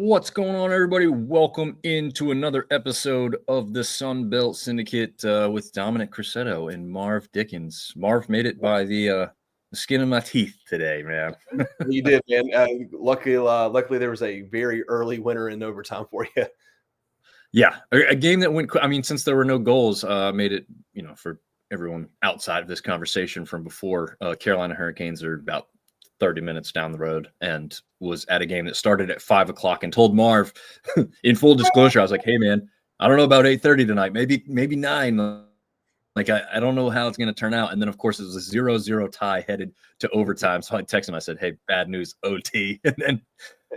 What's going on, everybody? Welcome into another episode of the Sun Belt Syndicate with Dominick, Crosetto, and Marv Dickens. Marv made it by the skin of my teeth today, man. You did, man. Luckily, there was a very early winner in overtime for you. Yeah, a game that went. I mean, since there were no goals, made it. For everyone outside of this conversation from before, Carolina Hurricanes are about 30 minutes down the road, and was at a game that started at 5 o'clock, and told Marv, in full disclosure, I was like, "Hey, man, I don't know about 8:30 tonight. Maybe 9. Like, I don't know how it's going to turn out." And then, of course, it was a 0-0 tie headed to overtime. So I texted him. I said, "Hey, bad news, OT." And then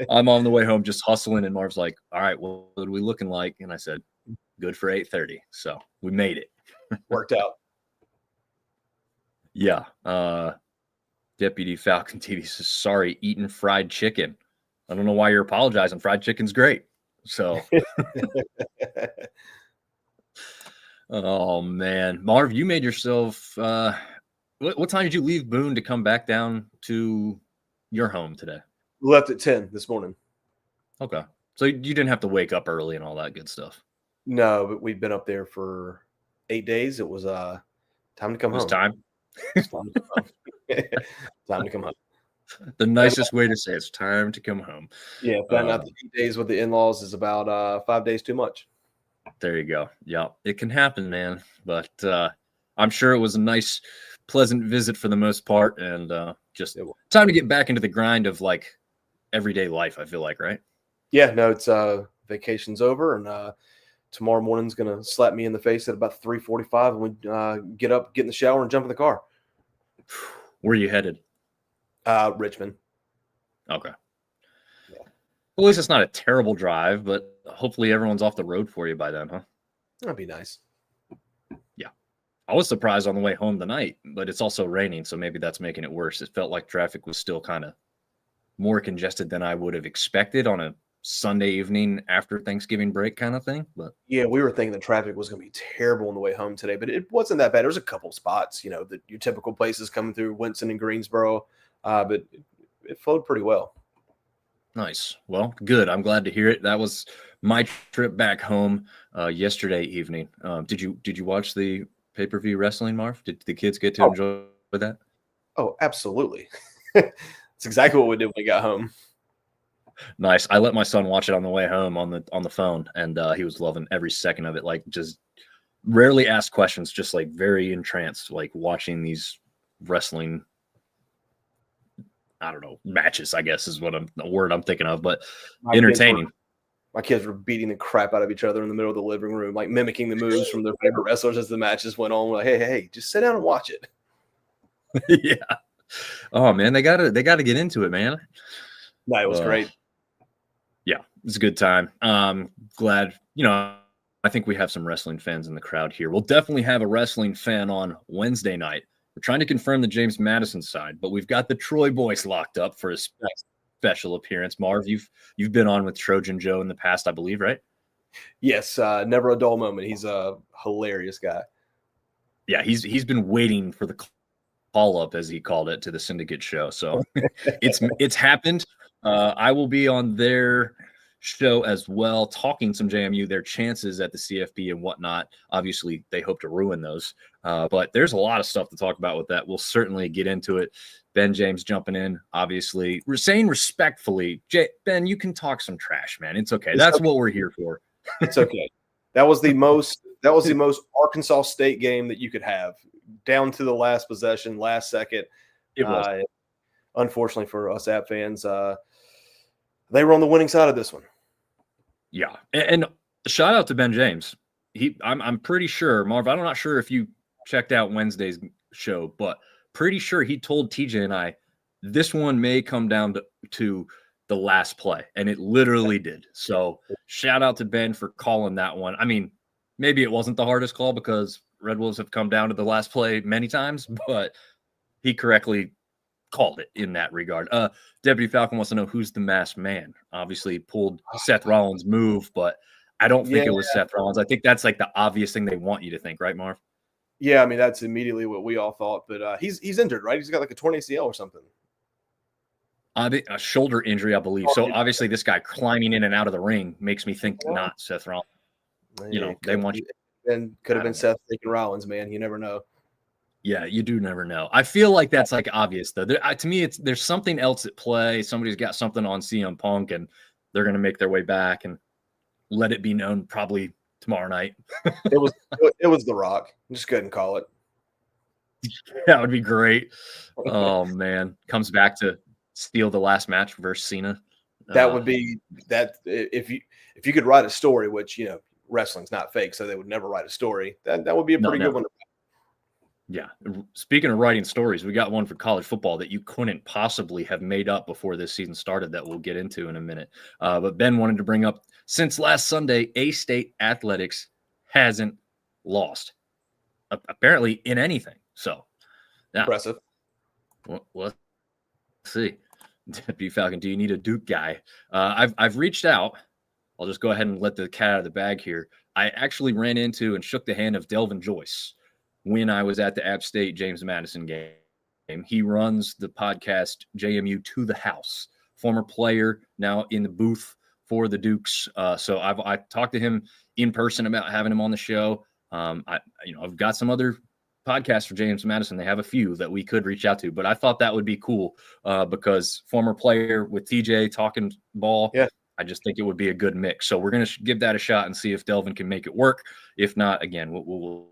I'm on the way home just hustling, and Marv's like, "All right, well, what are we looking like?" And I said, "Good for 8:30." So we made it. Worked out. Yeah. Deputy Falcon TV says, "Sorry, eating fried chicken." I don't know why you're apologizing. Fried chicken's great. So, oh man, Marv, you made yourself. What time did you leave Boone to come back down to your home today? We left at 10 this morning. Okay, so you didn't have to wake up early and all that good stuff. No, but we've been up there for 8 days. It was time to come home. Time. Time to come home. Time to come home. The nicest way to say it's time to come home. Yeah, not the 8 days with the in-laws is about 5 days too much. There you go. Yeah, it can happen, man. But I'm sure it was a nice, pleasant visit for the most part, and just time to get back into the grind of like everyday life. I feel like, right? Yeah, no, it's vacation's over, and tomorrow morning's gonna slap me in the face at about 3:45, and we get up, get in the shower, and jump in the car. Where are you headed? Richmond. Okay. Yeah. Well, at least it's not a terrible drive, but hopefully everyone's off the road for you by then, huh? That'd be nice. Yeah. I was surprised on the way home tonight, but it's also raining, so maybe that's making it worse. It felt like traffic was still kind of more congested than I would have expected on a Sunday evening after Thanksgiving break kind of thing. But yeah, we were thinking the traffic was going to be terrible on the way home today, but it wasn't that bad. There was a couple spots, your typical places coming through Winston and Greensboro, but it flowed pretty well. Nice. Well, good. I'm glad to hear it. That was my trip back home yesterday evening. Did you watch the pay-per-view wrestling, Marv? Did the kids get to enjoy that? Oh, absolutely. That's exactly what we did when we got home. Nice. I let my son watch it on the way home on the phone, and he was loving every second of it. Like, just rarely asked questions, just like very entranced, like watching these wrestling. I don't know, matches, I guess is the word I'm thinking of, but entertaining. My kids were beating the crap out of each other in the middle of the living room, like mimicking the moves from their favorite wrestlers as the matches went on. We're like, hey, just sit down and watch it. Yeah. Oh man, they gotta get into it, man. No, it was great. Yeah, it was a good time. Glad, I think we have some wrestling fans in the crowd here. We'll definitely have a wrestling fan on Wednesday night. We're trying to confirm the James Madison side, but we've got the Troy boys locked up for a special appearance. Marv, you've been on with Trojan Joe in the past, I believe, right? Yes, never a dull moment. He's a hilarious guy. Yeah, he's been waiting for the call up, as he called it, to the Syndicate show. So it's happened. I will be on their show as well, talking some JMU, their chances at the CFP and whatnot. Obviously, they hope to ruin those. But there's a lot of stuff to talk about with that. We'll certainly get into it. Ben James jumping in, obviously. We're saying respectfully, Ben, you can talk some trash, man. It's okay. That's what we're here for. It's okay. That was the most Arkansas State game that you could have, down to the last possession, last second. It was. Unfortunately for us App fans, they were on the winning side of this one. Yeah, and shout out to Ben James. I'm pretty sure, Marv, I'm not sure if you checked out Wednesday's show, but pretty sure he told TJ and I this one may come down to the last play, and it literally did. So shout out to Ben for calling that one. I mean, maybe it wasn't the hardest call because Red Wolves have come down to the last play many times, but he correctly called it in that regard. Deputy Falcon wants to know who's the masked man. Obviously pulled Seth Rollins' move, but I don't think it was Seth Rollins. I think that's like the obvious thing they want you to think, right, Marv? Yeah, I mean, that's immediately what we all thought, but he's injured, right? He's got like a torn ACL or something. A shoulder injury, I believe. So obviously, this guy climbing in and out of the ring makes me think not Seth Rollins. They want you. And could have been Seth freaking Rollins, man. You never know. Yeah, you do never know. I feel like that's like obvious though. To me, there's something else at play. Somebody's got something on CM Punk, and they're going to make their way back and let it be known probably tomorrow night. it was The Rock. Just couldn't call it. That would be great. Oh man, comes back to steal the last match versus Cena. That would be that if you could write a story, which wrestling's not fake, so they would never write a story. That would be a pretty good one. Yeah. Speaking of writing stories, we got one for college football that you couldn't possibly have made up before this season started that we'll get into in a minute. But Ben wanted to bring up, since last Sunday, A-State Athletics hasn't lost, apparently, in anything. So, yeah. Impressive. Well, let's see. B. Falcon, do you need a Duke guy? I've reached out. I'll just go ahead and let the cat out of the bag here. I actually ran into and shook the hand of Delvin Joyce when I was at the App State James Madison game. He runs the podcast JMU to the House, former player, now in the booth for the Dukes. So I talked to him in person about having him on the show. I've got some other podcasts for James Madison. They have a few that we could reach out to, but I thought that would be cool because former player with TJ talking ball. Yeah. I just think it would be a good mix. So we're going to give that a shot and see if Delvin can make it work. If not, again, we'll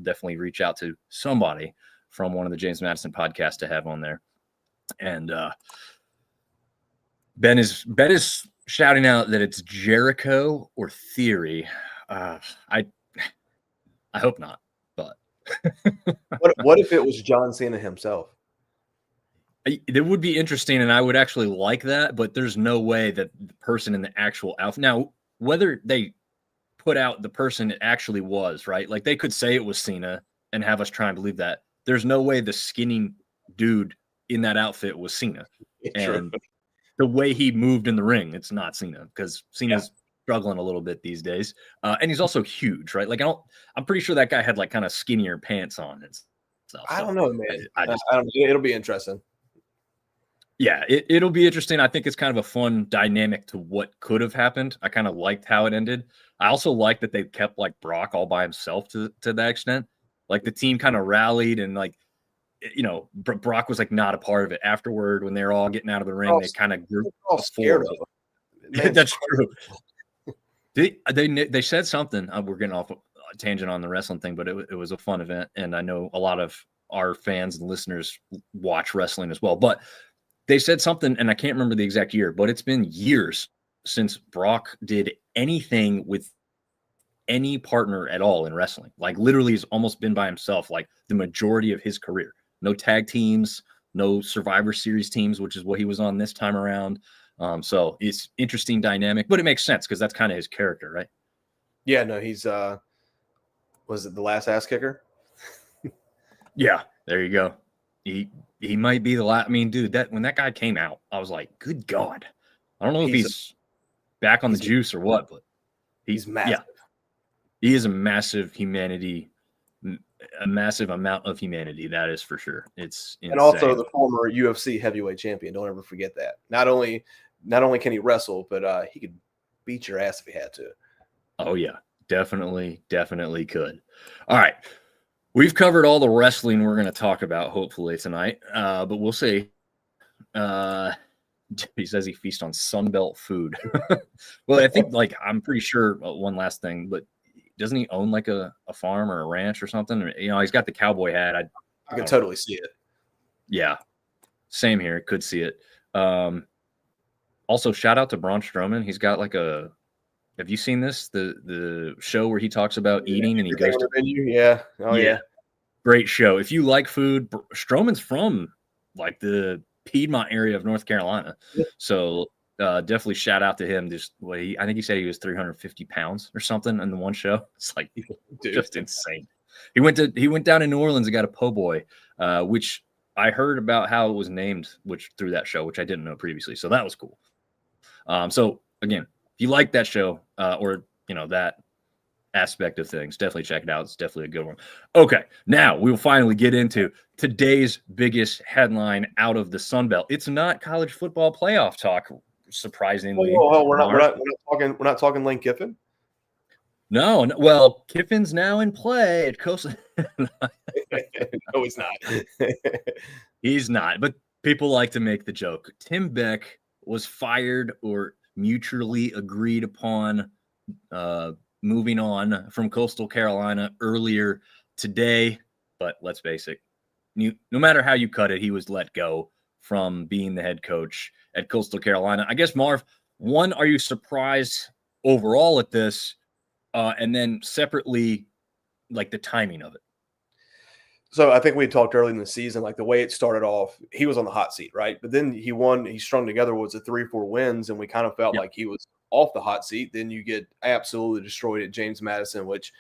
definitely reach out to somebody from one of the James Madison podcasts to have on there. And Ben is shouting out that it's Jericho or Theory. I hope not, but what if it was John Cena himself? It would be interesting, and I would actually like that, but there's no way that the person in the actual outfit. Now, whether they put out the person it actually was, right? Like they could say it was Cena and have us try and believe that. There's no way the skinny dude in that outfit was Cena. And the way he moved in the ring, it's not Cena because Cena's struggling a little bit these days. And he's also huge, right? Like I'm pretty sure that guy had like kind of skinnier pants on and stuff. I don't know, man. I don't know. It'll be interesting. Yeah, it'll be interesting. I think it's kind of a fun dynamic to what could have happened. I kind of liked how it ended. I also like that they kept like Brock all by himself to that extent. Like the team kind of rallied and like, Brock was like not a part of it afterward when they were all getting out of the ring. They kind of grew all scared of him. That's true. They said something. We're getting off a tangent on the wrestling thing, but it was a fun event. And I know a lot of our fans and listeners watch wrestling as well. But they said something, and I can't remember the exact year, but it's been years since Brock did anything with any partner at all in wrestling. Like literally he's almost been by himself, like the majority of his career. No tag teams, no Survivor Series teams, which is what he was on this time around. So it's interesting dynamic, but it makes sense because that's kind of his character, right? Yeah, no, he's was it the last ass kicker? Yeah, there you go. He might be the last. I mean, dude, when that guy came out, I was like, good God. I don't know if he's back on the juice or what, but he's massive. Yeah, he is a massive humanity, a massive amount of humanity. That is for sure. It's insane. And also the former UFC heavyweight champion. Don't ever forget that. Not only can he wrestle, but he could beat your ass if he had to. Oh yeah, definitely could. All right. We've covered all the wrestling we're going to talk about, hopefully, tonight, but we'll see. He says he feasts on Sunbelt food. Well, I think, I'm pretty sure, one last thing, but doesn't he own, a farm or a ranch or something? Or, he's got the cowboy hat. I can totally see it. Yeah, same here. Could see it. Also, shout out to Braun Strowman. He's got, have you seen this? The show where he talks about eating and he goes to menu? Yeah. Oh yeah. Great show. If you like food, Strowman's from the Piedmont area of North Carolina. So definitely shout out to him. I think he said he was 350 pounds or something in the one show. It's just insane. He went down in New Orleans and got a po' boy, which I heard about how it was named, through that show, which I didn't know previously. So that was cool. So again, if you like that show, or that aspect of things. Definitely check it out. It's definitely a good one. Okay, now we will finally get into today's biggest headline out of the Sun Belt. It's not college football playoff talk, surprisingly. We're not talking Lane Kiffin. No, well, Kiffin's now in play at Coastal. No, he's not. He's not, but people like to make the joke. Tim Beck was fired or mutually agreed upon moving on from Coastal Carolina earlier today. But let's face it, no matter how you cut it, he was let go from being the head coach at Coastal Carolina. I guess, Marv, one, are you surprised overall at this? And then separately, like the timing of it. So I think we talked early in the season, like the way it started off, he was on the hot seat, right? But then he strung together was a 3-4 wins, and we kind of felt like he was off the hot seat. Then you get absolutely destroyed at James Madison, which,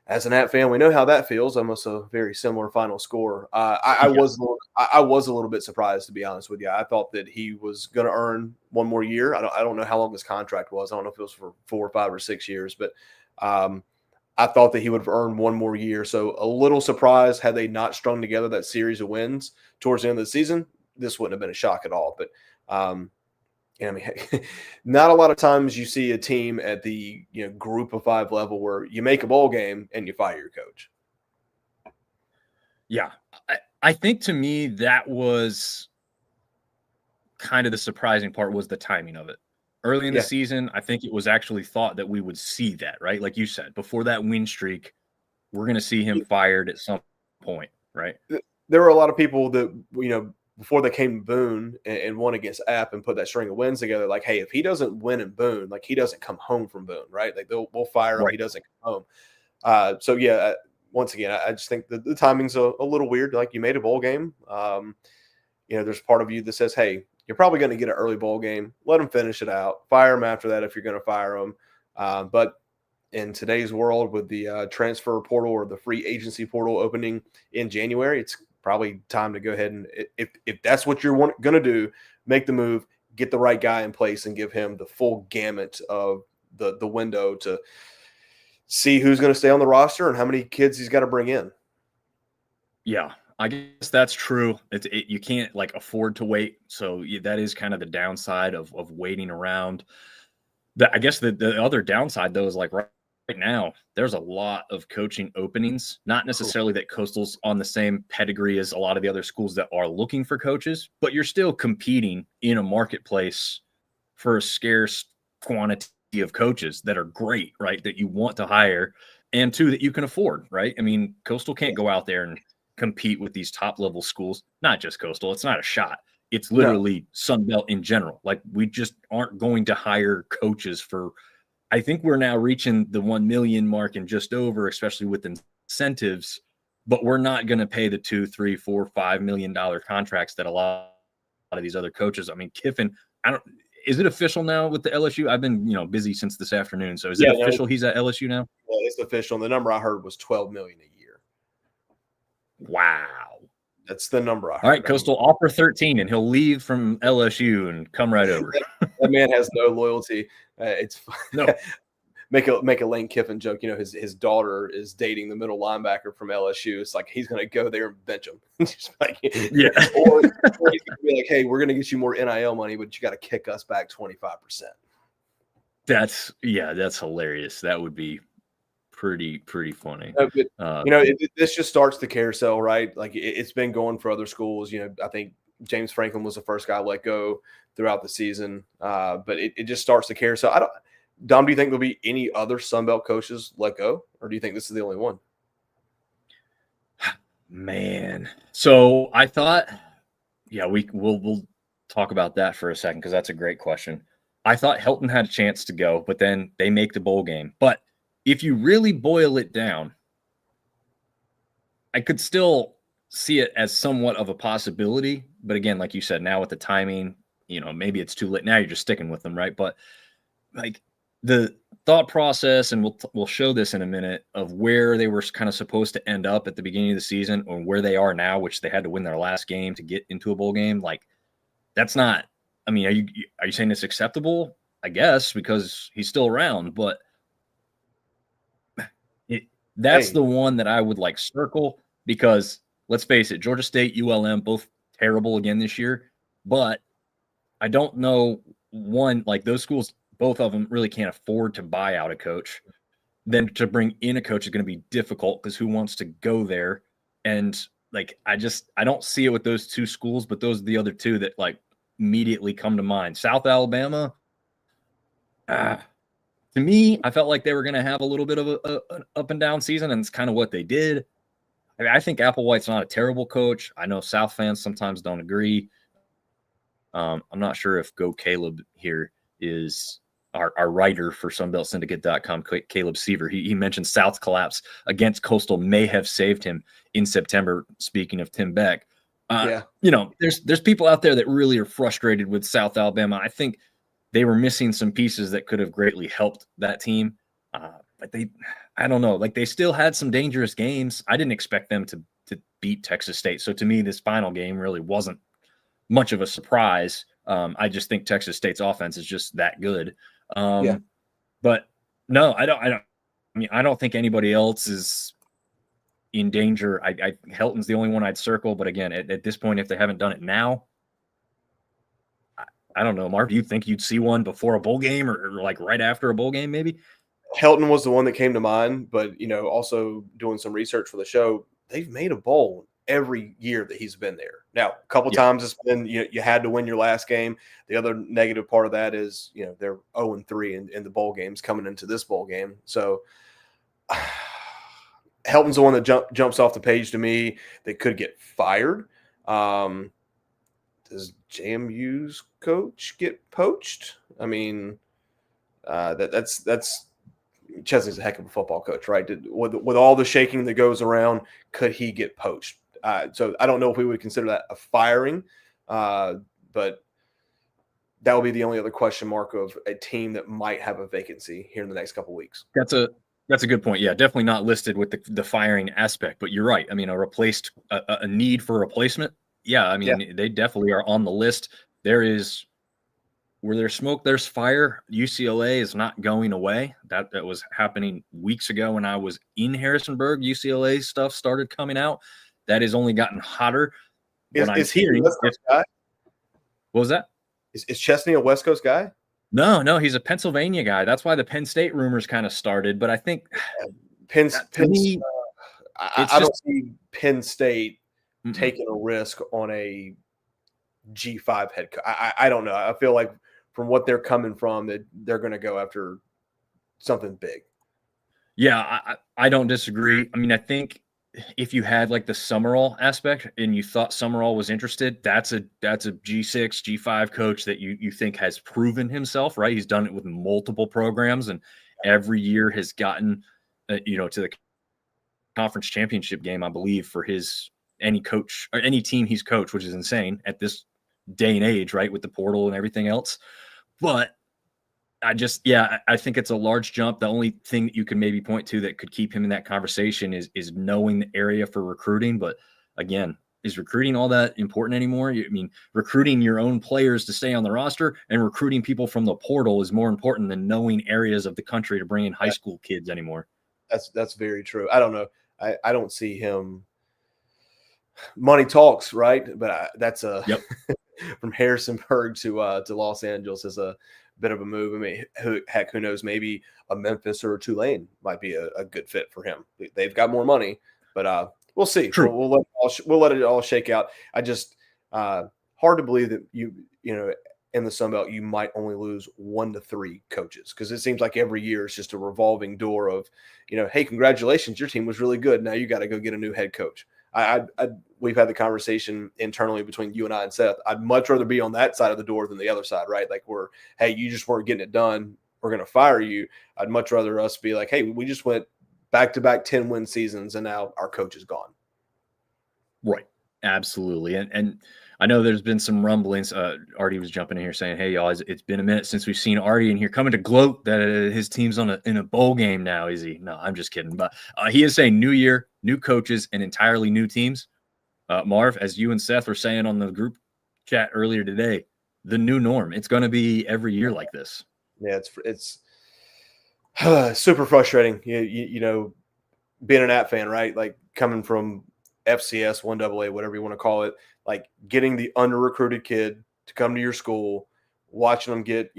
as an App fan, we know how that feels. Almost a very similar final score. I was a little bit surprised, to be honest with you. I thought that he was going to earn one more year. I don't know how long his contract was. I don't know if it was for 4 or 5 or 6 years, but I thought that he would have earned one more year. So a little surprised had they not strung together that series of wins towards the end of the season. This wouldn't have been a shock at all. But I mean, not a lot of times you see a team at the group of 5 level where you make a bowl game and you fire your coach. Yeah, I think to me that was kind of the surprising part was the timing of it. Early in the season, I think it was actually thought that we would see that, right? Like you said, before that win streak, we're going to see him fired at some point, right? There were a lot of people that, before they came to Boone and won against App and put that string of wins together, like, hey, if he doesn't win in Boone, like he doesn't come home from Boone, right? Like we'll fire him. Right. He doesn't come home. Once again, I just think the timing's a little weird. Like you made a bowl game. There's part of you that says, hey, you're probably going to get an early bowl game. Let them finish it out. Fire them after that if you're going to fire them. But in today's world with the transfer portal or the free agency portal opening in January, it's probably time to go ahead and if that's what you're going to do, make the move, get the right guy in place and give him the full gamut of the window to see who's going to stay on the roster and how many kids he's got to bring in. Yeah. I guess that's true. You can't afford to wait. So that is kind of the downside of waiting around. I guess the other downside though is right now there's a lot of coaching openings. Not necessarily that Coastal's on the same pedigree as a lot of the other schools that are looking for coaches, but you're still competing in a marketplace for a scarce quantity of coaches that are great, right? That you want to hire, and two that you can afford, right? I mean, Coastal can't go out there and compete with these top level schools, not just Coastal. It's not a shot. It's literally Sun Belt in general. We just aren't going to hire coaches for, I think we're now reaching the 1 million mark and just over, especially with incentives, but we're not going to pay the $2, $3, $4, $5 million contracts that a lot of these other coaches. I mean, Kiffin, is it official now with the LSU? I've been, busy since this afternoon. So is it official? He's at LSU now? Well, it's official. The number I heard was $12 million a year. Wow. That's the number I heard. All right, Coastal, offer 13 and he'll leave from LSU and come right over. That man has no loyalty. It's no. Make a Lane Kiffin joke. His daughter is dating the middle linebacker from LSU. It's like he's going to go there and bench him. Or he's going to be like, hey, we're going to get you more NIL money, but you got to kick us back 25%. That's hilarious. That would be pretty funny. This just starts the carousel, right? It's been going for other schools. I think James Franklin was the first guy let go throughout the season, but it just starts the carousel. Dom, do you think there'll be any other Sun Belt coaches let go, or do you think this is the only one? Man, so I thought, we'll talk about that for a second because that's a great question. I thought Helton had a chance to go, but then they make the bowl game. But if you really boil it down, I could still see it as somewhat of a possibility. But again, like you said, now with the timing, maybe it's too late. Now you're just sticking with them, right? But the thought process, and we'll show this in a minute, of where they were kind of supposed to end up at the beginning of the season or where they are now, which they had to win their last game to get into a bowl game. That's not, I mean, are you saying it's acceptable? I guess, because he's still around, but That's the one that I would like circle because let's face it, Georgia State, ULM, both terrible again this year. But I don't know one, like those schools, both of them really can't afford to buy out a coach. Then to bring in a coach is going to be difficult because who wants to go there? And like I don't see it with those two schools, but those are the other two that like immediately come to mind. South Alabama, to me, I felt like they were going to have a little bit of an up and down season, and it's kind of what they did. I think Applewhite's not a terrible coach. I know South fans sometimes don't agree. I'm not sure if Go Caleb here is our writer for SunBeltSyndicate.com, Caleb Seaver. He mentioned South's collapse against Coastal may have saved him in September. Speaking of Tim Beck, there's people out there that really are frustrated with South Alabama. I think they were missing some pieces that could have greatly helped that team. But I don't know, like they still had some dangerous games. I didn't expect them to beat Texas State. So to me, this final game really wasn't much of a surprise. I just think Texas State's offense is just that good. But no, I don't think anybody else is in danger. Helton's the only one I'd circle. But again, at this point, if they haven't done it now, I don't know. Marv, do you think you'd see one before a bowl game or like right after a bowl game, maybe? Helton was the one that came to mind, but also doing some research for the show, they've made a bowl every year that he's been there. Now, a couple times it's been you had to win your last game. The other negative part of that is they're 0-3 in the bowl games coming into this bowl game. So Helton's the one that jumps off the page to me that could get fired. Does JMU's coach get poached? I mean, that's Chesney's a heck of a football coach, right? With all the shaking that goes around, could he get poached? So I don't know if we would consider that a firing, but that would be the only other question mark of a team that might have a vacancy here in the next couple of weeks. That's a good point. Yeah, definitely not listed with the firing aspect, but you're right. I mean, a need for replacement. Yeah, I mean, they definitely are on the list. Where there's smoke, there's fire. UCLA is not going away. That was happening weeks ago when I was in Harrisonburg. UCLA stuff started coming out. That has only gotten hotter. Is he a West Coast guy? What was that? Is Chesney a West Coast guy? No, he's a Pennsylvania guy. That's why the Penn State rumors kind of started. But I think I don't see Penn State taking a risk on a G5 head coach. I don't know. I feel like from what they're coming from, that they're going to go after something big. Yeah, I don't disagree. I mean, I think if you had like the Summerall aspect and you thought Summerall was interested, that's a G6, G5 coach that you think has proven himself, right? He's done it with multiple programs and every year has gotten, to the conference championship game, I believe, for any coach or any team he's coached, which is insane at this day and age, right? With the portal and everything else. But I think it's a large jump. The only thing that you can maybe point to that could keep him in that conversation is knowing the area for recruiting. But again, is recruiting all that important anymore? I mean, recruiting your own players to stay on the roster and recruiting people from the portal is more important than knowing areas of the country to bring in high school kids anymore. That's very true. I don't know. I don't see him. Money talks, right? But that's from Harrisonburg to Los Angeles is a bit of a move. I mean, who knows? Maybe a Memphis or a Tulane might be a good fit for him. They've got more money, but we'll see. True. We'll let it all shake out. I just hard to believe that in the Sun Belt you might only lose 1 to 3 coaches because it seems like every year it's just a revolving door of hey, congratulations, your team was really good. Now you got to go get a new head coach. We've had the conversation internally between you and I and Seth. I'd much rather be on that side of the door than the other side, right? Like hey, you just weren't getting it done. We're going to fire you. I'd much rather us be like, hey, we just went back-to-back 10-win seasons and now our coach is gone. Right. Absolutely. And I know there's been some rumblings. Artie was jumping in here saying, hey, y'all, it's been a minute since we've seen Artie in here coming to gloat that his team's in a bowl game now. Is he? No, I'm just kidding. But he is saying new year, new coaches, and entirely new teams. Marv, as you and Seth were saying on the group chat earlier today, the new norm. It's going to be every year like this. Yeah, it's super frustrating. being an App fan, right? Like coming from FCS, 1AA, whatever you want to call it, like getting the under-recruited kid to come to your school, watching them get,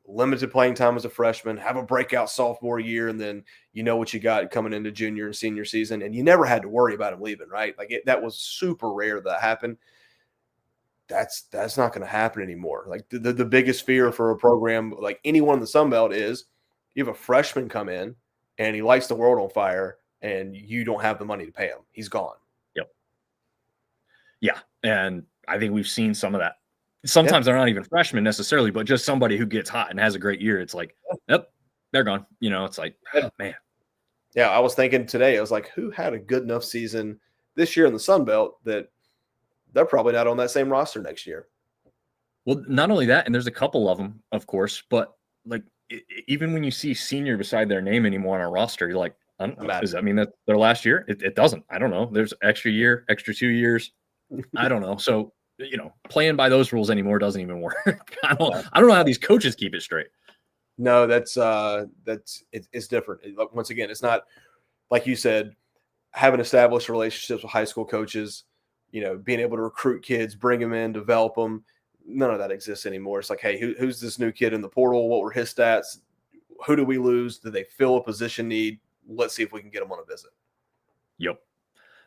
limited playing time as a freshman, have a breakout sophomore year, and then you know what you got coming into junior and senior season, and you never had to worry about him leaving, right? Like that was super rare that happened. That's not going to happen anymore. Like the biggest fear for a program like anyone in the Sun Belt is you have a freshman come in and he lights the world on fire and you don't have the money to pay him. He's gone. Yep. Yeah. And I think we've seen some of that. Sometimes they're not even freshmen necessarily, but just somebody who gets hot and has a great year. It's like, yep, they're gone. It's like, oh, man. Yeah, I was thinking today, I was like, who had a good enough season this year in the Sun Belt that they're probably not on that same roster next year? Well, not only that, and there's a couple of them, of course, but like even when you see senior beside their name anymore on a roster, you're like, does that mean that their last year? It doesn't. I don't know. There's extra year, extra 2 years. I don't know. So, playing by those rules anymore doesn't even work. I don't know how these coaches keep it straight. No, it's different. Once again, it's not like you said, having established relationships with high school coaches, being able to recruit kids, bring them in, develop them. None of that exists anymore. It's like, hey, who's this new kid in the portal? What were his stats? Who do we lose? Did they fill a position need? Let's see if we can get them on a visit. Yep.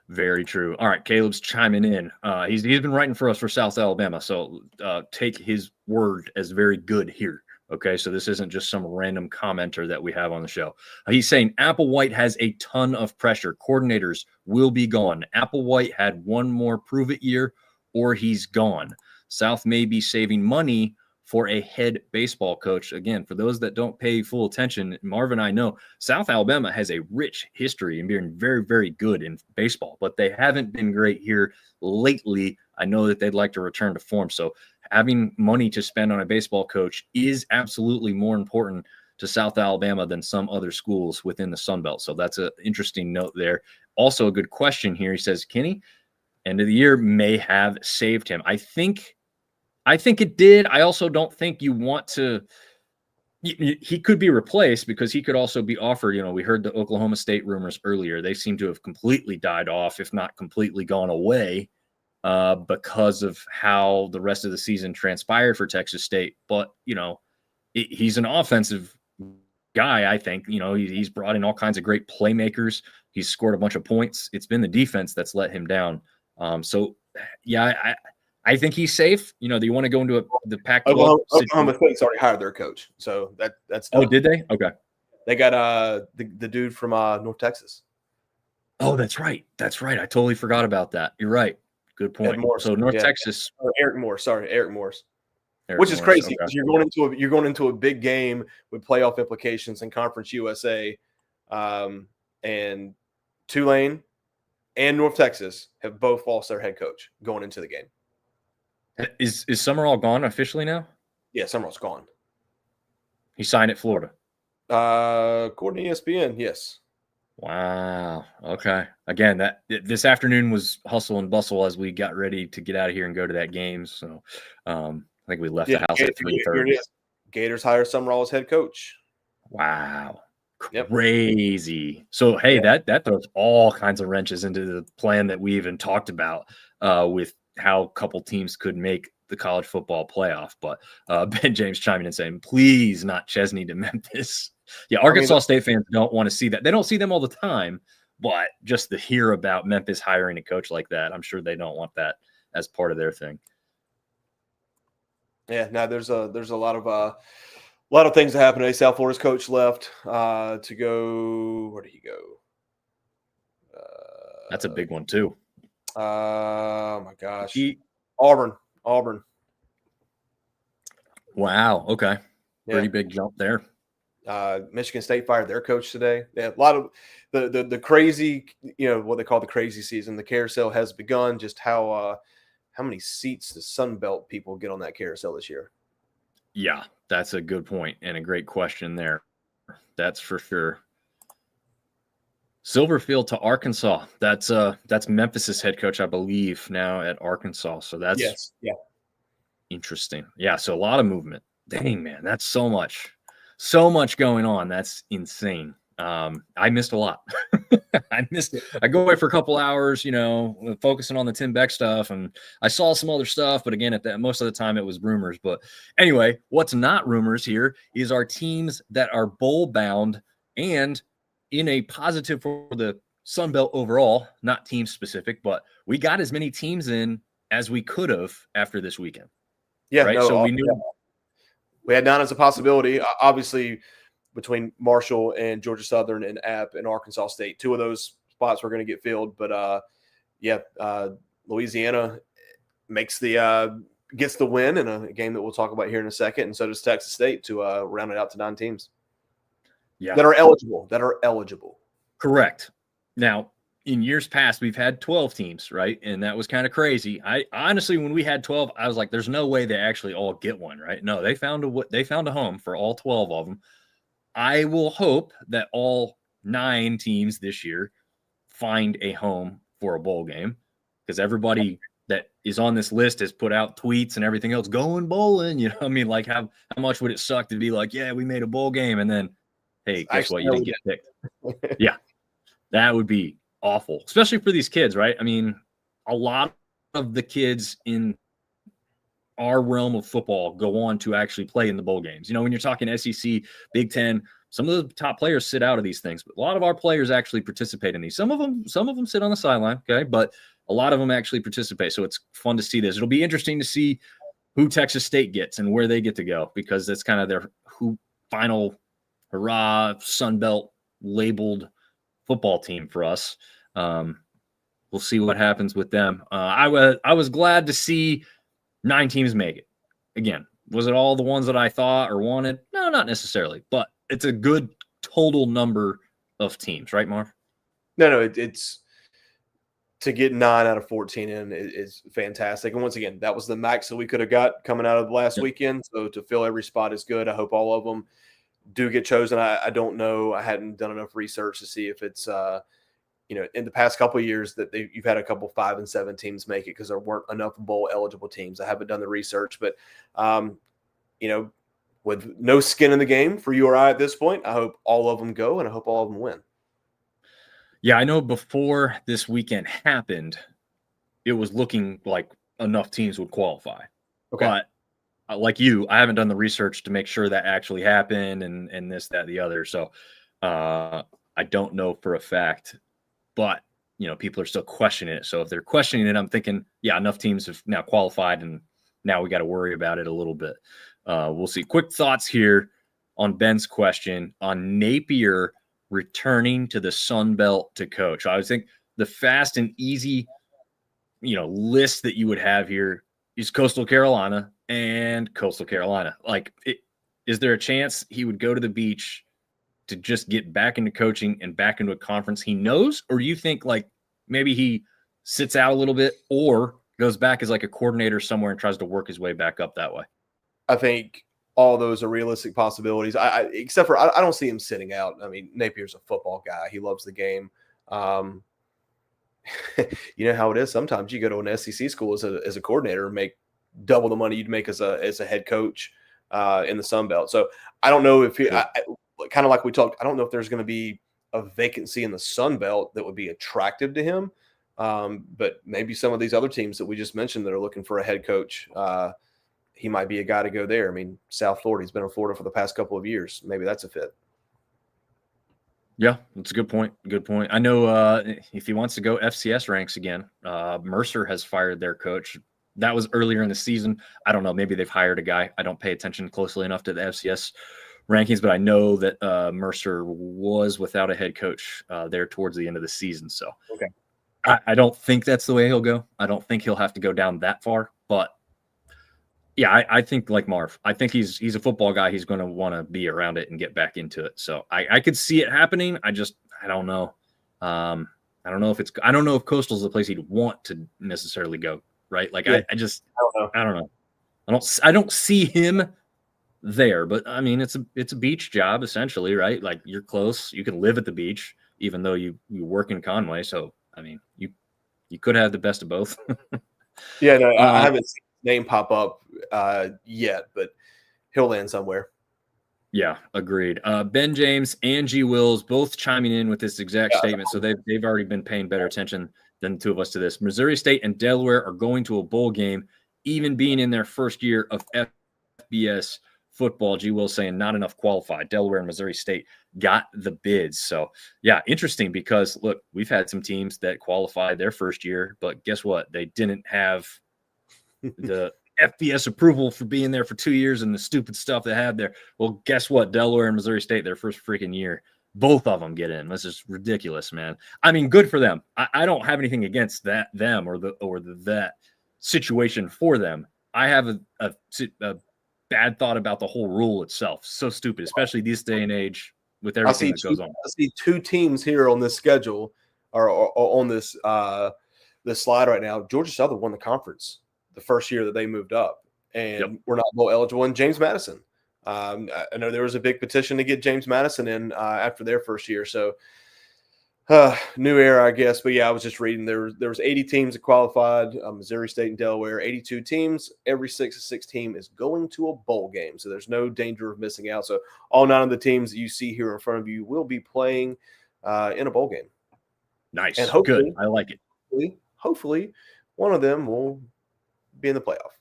Very true. All right, Caleb's chiming in. He's been writing for us for South Alabama, so take his word as very good here. Okay, so this isn't just some random commenter that we have on the show. He's saying Applewhite has a ton of pressure. Coordinators will be gone. Applewhite had one more prove-it year, or he's gone. South may be saving money for a head baseball coach. Again, for those that don't pay full attention, Marv and I know South Alabama has a rich history in being very, very good in baseball, but they haven't been great here lately. I know that they'd like to return to form. So having money to spend on a baseball coach is absolutely more important to South Alabama than some other schools within the Sun Belt. So that's an interesting note there. Also a good question here. He says, Kenny, end of the year may have saved him. I think it did. I also don't think you want to – he could be replaced because he could also be offered – we heard the Oklahoma State rumors earlier. They seem to have completely died off, if not completely gone away, because of how the rest of the season transpired for Texas State. But, he's an offensive guy, I think. He's brought in all kinds of great playmakers. He's scored a bunch of points. It's been the defense that's let him down. I think he's safe. Do you want to go into the Pac-12? Oklahoma State's already hired their coach, so that's done. Oh, did they? Okay. They got the dude from North Texas. Oh, that's right. I totally forgot about that. You're right. Good point. So North Texas. Eric Morris. Which is crazy because you're going into a big game with playoff implications in Conference USA, and Tulane and North Texas have both lost their head coach going into the game. Is Summerall gone officially now? Yeah, Summerall's gone. He signed at Florida. According to ESPN, yes. Wow. Okay. Again, this afternoon was hustle and bustle as we got ready to get out of here and go to that game. So I think we left the house at 3:30. Gators hire Summerall as head coach. Wow. Crazy. Yep. So hey, that throws all kinds of wrenches into the plan that we even talked about with how a couple teams could make the college football playoff. But Ben James chiming in saying, please not Chesney to Memphis. Yeah, Arkansas State fans don't want to see that. They don't see them all the time, but just to hear about Memphis hiring a coach like that, I'm sure they don't want that as part of their thing. Yeah, now there's a lot of things that happened today. South Florida's coach left to go. Where did he go? That's a big one too. Oh my gosh, Auburn. Wow. Okay. Pretty big jump there. Michigan State fired their coach today. Yeah, a lot of the crazy, what they call the crazy season. The carousel has begun. Just how many seats does Sun Belt people get on that carousel this year? Yeah, that's a good point and a great question there. That's for sure. Silverfield to Arkansas. That's Memphis's head coach, I believe, now at Arkansas. So that's interesting. Yeah, so a lot of movement. Dang, man, that's so much going on. That's insane. I missed a lot. I go away for a couple hours, focusing on the Tim Beck stuff, and I saw some other stuff, but again, most of the time it was rumors. But anyway, what's not rumors here is our teams that are bowl bound and in a positive for the Sun Belt overall, not team specific, but we got as many teams in as we could have after this weekend. Yeah, right. No, so we knew we had 9 as a possibility. Obviously, between Marshall and Georgia Southern and App and Arkansas State, 2 of those spots were going to get filled. But Louisiana gets the win in a game that we'll talk about here in a second, and so does Texas State to round it out to 9 teams. Yeah, that are eligible. Correct. Now, in years past, we've had 12 teams, right? And that was kind of crazy. I honestly, when we had 12, I was like, there's no way they actually all get one, right? No, they found a home for all 12 of them. I will hope that all 9 teams this year find a home for a bowl game, because everybody that is on this list has put out tweets and everything else going bowling. You know what I mean? Like, how much would it suck to be like, yeah, we made a bowl game, and then, hey, guess what? You didn't get picked. Yeah, that would be awful, especially for these kids, right? I mean, a lot of the kids in our realm of football go on to actually play in the bowl games. When you're talking SEC, Big Ten, some of the top players sit out of these things, but a lot of our players actually participate in these. Some of them sit on the sideline, okay, but a lot of them actually participate. So it's fun to see this. It'll be interesting to see who Texas State gets and where they get to go, because that's kind of their final hurrah Sun Belt labeled football team for us. We'll see what happens with them. I was glad to see 9 teams make it. Again, was it all the ones that I thought or wanted? No, not necessarily, but it's a good total number of teams, right, Marv? No, it's to get 9 out of 14 in is fantastic. And once again, that was the max that we could have got coming out of last weekend. So to fill every spot is good. I hope all of them do get chosen. I don't know. I hadn't done enough research to see if it's in the past couple of years that you've had a couple 5 and 7 teams make it because there weren't enough bowl eligible teams. I haven't done the research, but with no skin in the game for you or I at this point, I hope all of them go, and I hope all of them win. Yeah, I know before this weekend happened, it was looking like enough teams would qualify. Okay. But like you, I haven't done the research to make sure that actually happened and this, that, the other. So I don't know for a fact, but people are still questioning it. So if they're questioning it, I'm thinking, yeah, enough teams have now qualified, and now we got to worry about it a little bit. We'll see. Quick thoughts here on Ben's question on Napier returning to the Sun Belt to coach. I would think the fast and easy, list that you would have here is Coastal Carolina and Coastal Carolina. Like, is there a chance he would go to the beach to just get back into coaching and back into a conference he knows? Or do you think like maybe he sits out a little bit or goes back as like a coordinator somewhere and tries to work his way back up that way? I think all those are realistic possibilities. Except for I don't see him sitting out. I mean, Napier's a football guy. He loves the game. You know how it is. Sometimes you go to an SEC school as a coordinator and make double the money you'd make as a head coach in the Sun Belt. So I don't know if kind of like we talked, I don't know if there's going to be a vacancy in the Sun Belt that would be attractive to him. But maybe some of these other teams that we just mentioned that are looking for a head coach, he might be a guy to go there. I mean, South Florida, he's been in Florida for the past couple of years. Maybe that's a fit. Yeah, that's a good point. Good point. I know if he wants to go FCS ranks again, Mercer has fired their coach. That was earlier in the season. I don't know. Maybe they've hired a guy. I don't pay attention closely enough to the FCS rankings, but I know that Mercer was without a head coach there towards the end of the season. So okay. I don't think that's the way he'll go. I don't think he'll have to go down that far, but yeah, I think like Marv, I think he's a football guy. He's going to want to be around it and get back into it. So I could see it happening. I don't know. I don't know if Coastal's the place he'd want to necessarily go. Right. Like, yeah. I don't know. I don't see him there, but I mean, it's a beach job essentially, right? Like, you're close. You can live at the beach, even though you work in Conway. So, I mean, you could have the best of both. Yeah, no, I haven't seen his name pop up yet, but he'll land somewhere. Yeah, agreed. Ben James and G. Wills both chiming in with this exact Yeah. statement. So they've already been paying better attention than the two of us to this. Missouri State and Delaware are going to a bowl game, even being in their first year of FBS football. G. Wills saying not enough qualified. Delaware and Missouri State got the bids. So yeah, interesting because look, we've had some teams that qualified their first year, but guess what? They didn't have the FBS approval for being there for 2 years and the stupid stuff they had there. Well, guess what? Delaware and Missouri State, their first freaking year, both of them get in. This is ridiculous, man. I mean, good for them. I don't have anything against them or that situation for them. I have a bad thought about the whole rule itself. So stupid, especially this day and age with everything that goes on. I see two teams here on this schedule or on this this slide right now. Georgia Southern won the conference the first year that they moved up, and we're not bowl eligible. And James Madison, I know there was a big petition to get James Madison in after their first year. So new era, I guess. But yeah, I was just reading there was 80 teams that qualified. Missouri State and Delaware, 82 teams. Every 6-6 team is going to a bowl game, so there's no danger of missing out. So all 9 of the teams that you see here in front of you will be playing in a bowl game. Nice, and hopefully, good. I like it. Hopefully, one of them will be in the playoff.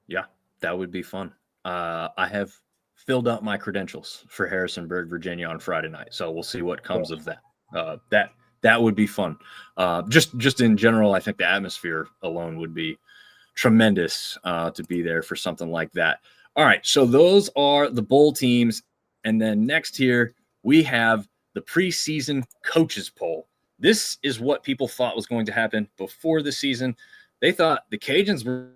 Yeah, that would be fun. I have filled out my credentials for Harrisonburg, Virginia on Friday night, so we'll see what comes of that. That would be fun. Just in general, I think the atmosphere alone would be tremendous to be there for something like that. All right, so those are the bowl teams, and then next here we have the preseason coaches poll. This is what people thought was going to happen before the season. They thought the Cajuns were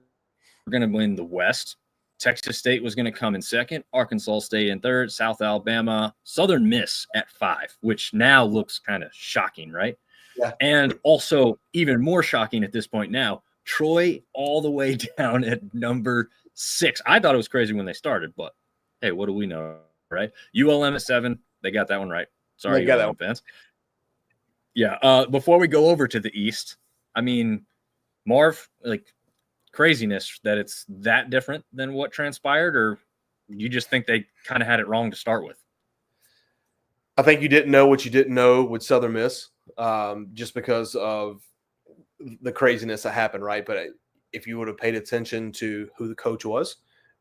going to win the West. Texas State was going to come in second. Arkansas State in third. South Alabama. Southern Miss at 5, which now looks kind of shocking, right? Yeah. And also even more shocking at this point now, Troy all the way down at number 6. I thought it was crazy when they started, but hey, what do we know, right? ULM at 7. They got that one right. Sorry, ULM fans. Yeah. Before we go over to the East, I mean, Marv, like craziness that it's that different than what transpired, or you just think they kind of had it wrong to start with? I think you didn't know what you didn't know with Southern Miss, just because of the craziness that happened, right? But if you would have paid attention to who the coach was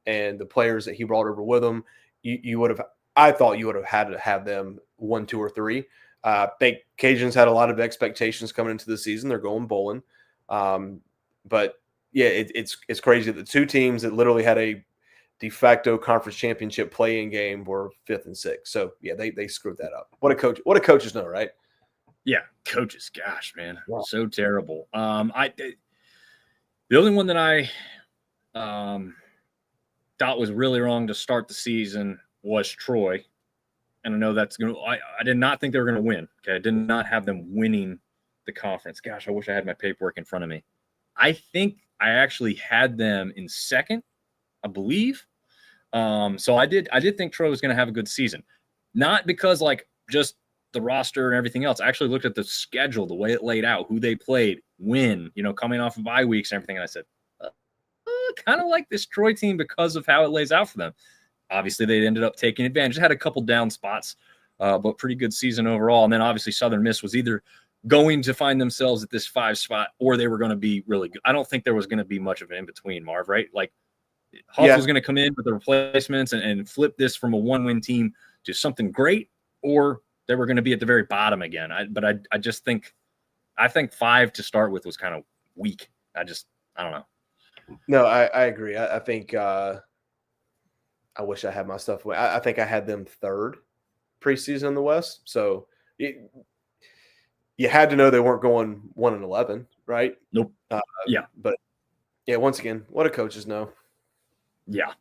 and the players that he brought over with him, you would have. I thought you would have had to have them 1, 2, or 3. I think Cajuns had a lot of expectations coming into the season. They're going bowling. But yeah, it's crazy. The 2 teams that literally had a de facto conference championship play-in game were 5th and 6th. So yeah, they screwed that up. What do coaches know, right? Yeah, coaches. Gosh, man, wow. So terrible. The only one that I thought was really wrong to start the season was Troy, and I know that's going to. I did not think they were going to win. Okay, I did not have them winning the conference. Gosh, I wish I had my paperwork in front of me. I think I actually had them in second, I believe. So I did think Troy was going to have a good season, not because like just the roster and everything else. I actually looked at the schedule, the way it laid out, who they played, when, coming off of bye weeks and everything. And I said, kind of like this Troy team because of how it lays out for them. Obviously, they ended up taking advantage. They had a couple down spots, but pretty good season overall. And then obviously Southern Miss was either going to find themselves at this 5 spot or they were going to be really good. I don't think there was going to be much of an in-between, Marv, right? Like Huff was going to come in with the replacements and flip this from a 1-win team to something great, or they were going to be at the very bottom again. I just think 5 to start with was kind of weak. I don't know. No, I agree. I think I wish I had my stuff away. I think I had them 3rd preseason in the West. So you had to know they weren't going 1-11, right? Nope. Yeah. But yeah, once again, what do coaches know? Yeah.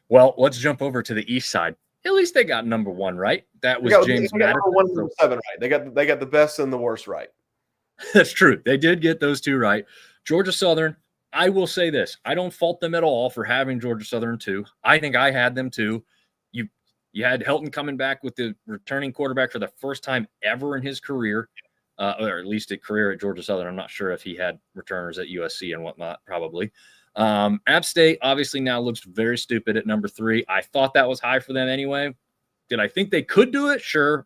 Well, let's jump over to the East side. At least they got number 1 right. That was James Madison. 1 and 7 right. They got the best and the worst right. That's true. They did get those 2 right. Georgia Southern, I will say this. I don't fault them at all for having Georgia Southern 2. I think I had them 2. You had Helton coming back with the returning quarterback for the first time ever in his career, or at least a career at Georgia Southern. I'm not sure if he had returners at USC and whatnot, probably. App State obviously now looks very stupid at number 3. I thought that was high for them anyway. Did I think they could do it? Sure.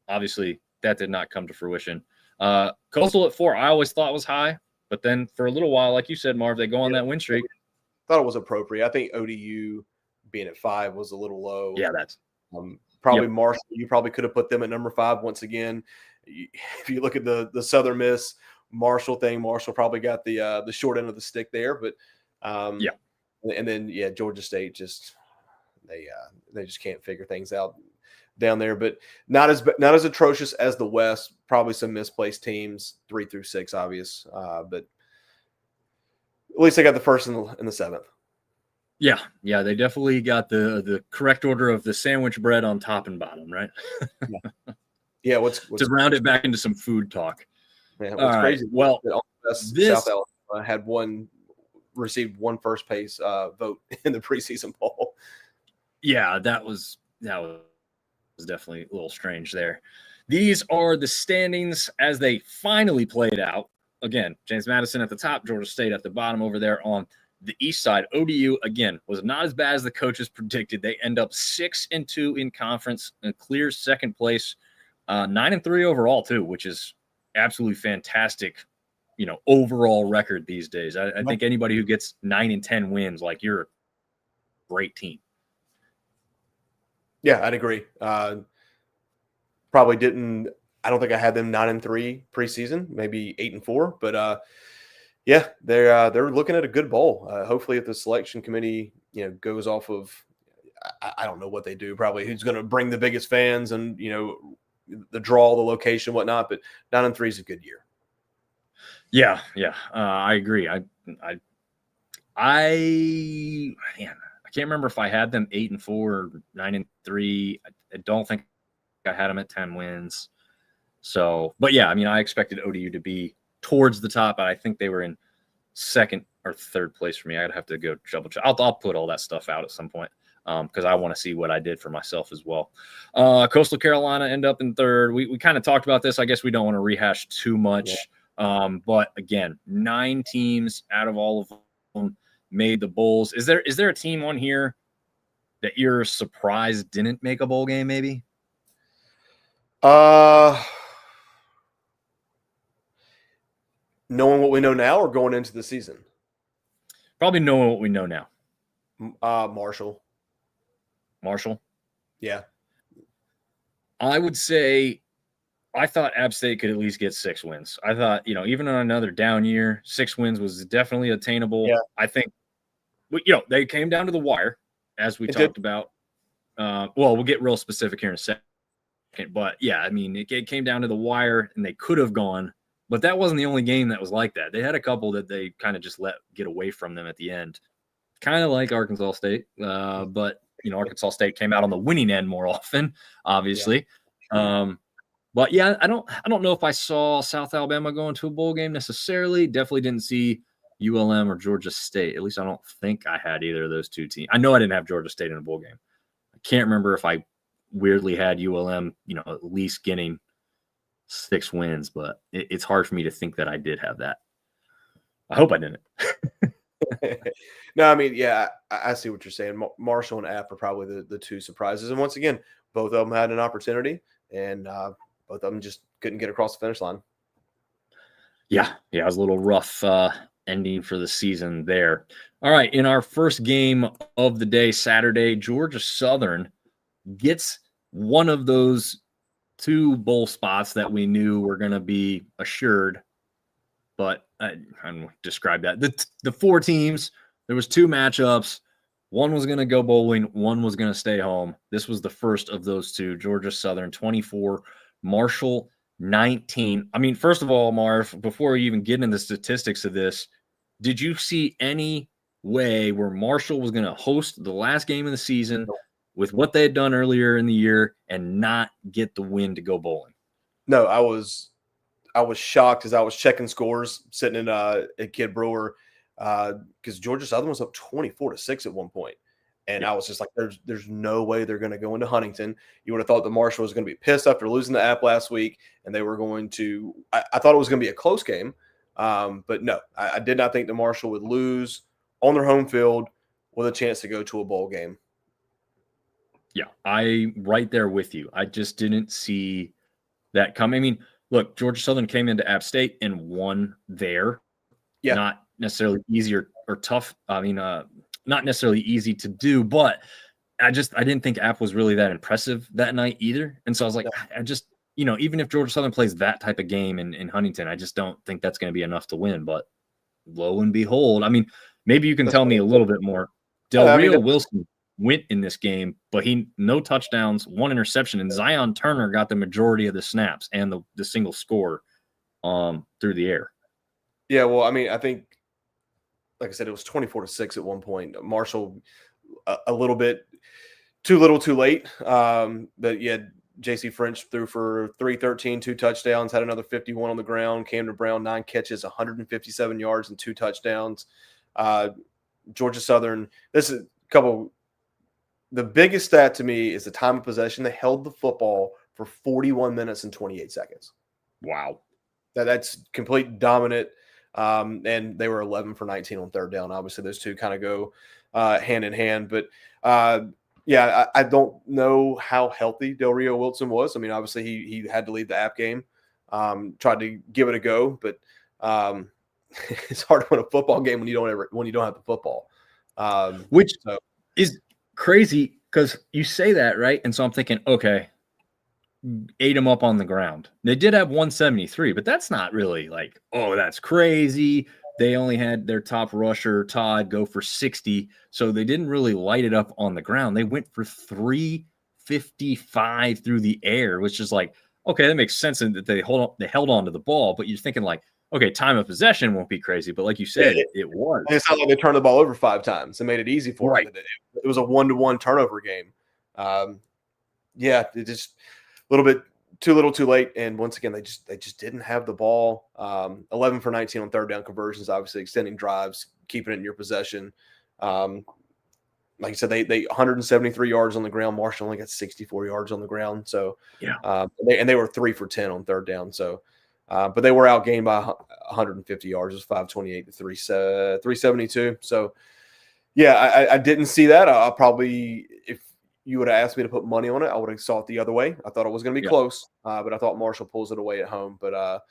Obviously, that did not come to fruition. Coastal at 4, I always thought was high, but then for a little while, like you said, Marv, they go on that win streak. Thought it was appropriate. I think ODU being at 5 was a little low. Yeah, that's probably Marshall. You probably could have put them at number 5 once again. If you look at the Southern Miss Marshall thing, Marshall probably got the short end of the stick there, but and then Georgia State just they just can't figure things out down there, but not as atrocious as the West. Probably some misplaced teams 3 through 6, obvious, but at least they got the first and the 7th. Yeah, they definitely got the correct order of the sandwich bread on top and bottom, right? Yeah, what's to round it back into some food talk. Yeah, what's crazy? Right. Well, South Alabama had received one first place vote in the preseason poll. Yeah, that was definitely a little strange there. These are the standings as they finally played out. Again, James Madison at the top, Georgia State at the bottom over there on the east side. ODU, again, was not as bad as the coaches predicted. They end up 6-2 in conference and clear second place, 9-3 overall too, which is absolutely fantastic, overall record these days. I think anybody who gets 9-10 wins, like, you're a great team. Yeah, I'd agree. Probably didn't. I don't think I had them 9-3 preseason, maybe 8-4, but they're looking at a good bowl. Hopefully, if the selection committee goes off of, I don't know what they do. Probably who's going to bring the biggest fans and the draw, the location, whatnot. But 9-3 is a good year. Yeah. I agree. I can't remember if I had them 8-4 or 9-3. I don't think I had them at 10 wins. So, but yeah, I mean, I expected ODU to be towards the top, but I think they were in second or third place for me. I'd have to go double check. I'll put all that stuff out at some point because I want to see what I did for myself as well. Coastal Carolina end up in third. We kind of talked about this. I guess we don't want to rehash too much. Yeah. But again, 9 teams out of all of them made the bowls. Is there a team on here that you're surprised didn't make a bowl game? Maybe. Knowing what we know now, or going into the season? Probably knowing what we know now. Marshall. Yeah. I would say I thought App State could at least get 6 wins. I thought, even on another down year, 6 wins was definitely attainable. Yeah. I think, they came down to the wire, as we talked about. We'll get real specific here in a second. But, yeah, I mean, it came down to the wire, and they could have gone. But that wasn't the only game that was like that. They had a couple that they kind of just let get away from them at the end. Kind of like Arkansas State. But, Arkansas State came out on the winning end more often, obviously. Yeah. But, yeah, I don't know if I saw South Alabama going to a bowl game necessarily. Definitely didn't see ULM or Georgia State. At least I don't think I had either of those two teams. I know I didn't have Georgia State in a bowl game. I can't remember if I weirdly had ULM, at least getting 6 wins, but it's hard for me to think that I did have that. I hope I didn't. No, I mean, yeah, I see what you're saying. Marshall and App are probably the 2 surprises. And once again, both of them had an opportunity, and both of them just couldn't get across the finish line. Yeah, it was a little rough ending for the season there. All right, in our first game of the day, Saturday, Georgia Southern gets one of those 2 bowl spots that we knew were going to be assured, but I don't describe that. The 4 teams, there was 2 matchups. One was going to go bowling. One was going to stay home. This was the first of those 2. Georgia Southern 24, Marshall 19. I mean, first of all, Marv, before we even get into the statistics of this, did you see any way where Marshall was going to host the last game of the season with what they had done earlier in the year and not get the win to go bowling? No, I was shocked as I was checking scores sitting in at Kid Brewer because Georgia Southern was up 24-6 at one point. And I was just like, there's no way they're going to go into Huntington. You would have thought that Marshall was going to be pissed after losing the App last week, and they were going to – I thought it was going to be a close game. But no, I did not think that Marshall would lose on their home field with a chance to go to a bowl game. Yeah, I right there with you. I just didn't see that coming. I mean, look, Georgia Southern came into App State and won there. Yeah. Not necessarily easy or tough. I mean, not necessarily easy to do, but I didn't think App was really that impressive that night either. And so I was like, I just, even if Georgia Southern plays that type of game in Huntington, I just don't think that's going to be enough to win. But lo and behold, I mean, maybe you can tell me a little bit more. Del Rio Wilson went in this game, but no touchdowns, 1 interception, and Zion Turner got the majority of the snaps and the single score through the air. Yeah, well, I mean, I think, like I said, it was 24-6 at one point. Marshall, a little bit too little, too late. But yeah, J.C. French threw for 313, 2 touchdowns, had another 51 on the ground. Camden Brown, 9 catches, 157 yards, and 2 touchdowns. Georgia Southern, this is a couple. The biggest stat to me is the time of possession. They held the football for 41 minutes and 28 seconds. Wow. That's complete dominant. And they were 11 for 19 on third down. Obviously, those two kind of go hand in hand. But, yeah, I don't know how healthy Del Rio Wilson was. I mean, obviously, he had to leave the App game, tried to give it a go. But it's hard to win a football game when you don't have the football. Which is crazy because you say that, right? And so I'm thinking, okay, ate them up on the ground. They did have 173, but that's not really like, oh, that's crazy. They only had their top rusher, Todd, go for 60. So they didn't really light it up on the ground. They went for 355 through the air, which is like, okay, that makes sense that they held on to the ball, but you're thinking like, okay, time of possession won't be crazy, but like you said, it was. It's not like they turned the ball over 5 times and made it easy for them. It was a 1-to-1 turnover game. Yeah, it just a little bit too little, too late. And once again, they just didn't have the ball. 11 for 19 on third down conversions, obviously extending drives, keeping it in your possession. Like I said, they 173 yards on the ground. Marshall only got 64 yards on the ground. So yeah, they were 3 for 10 on third down. So. But they were outgained by 150 yards. It was 528 to 372. So, yeah, I didn't see that. I'll probably, if you would have asked me to put money on it, I would have saw it the other way. I thought it was going to be close, but I thought Marshall pulls it away at home. But,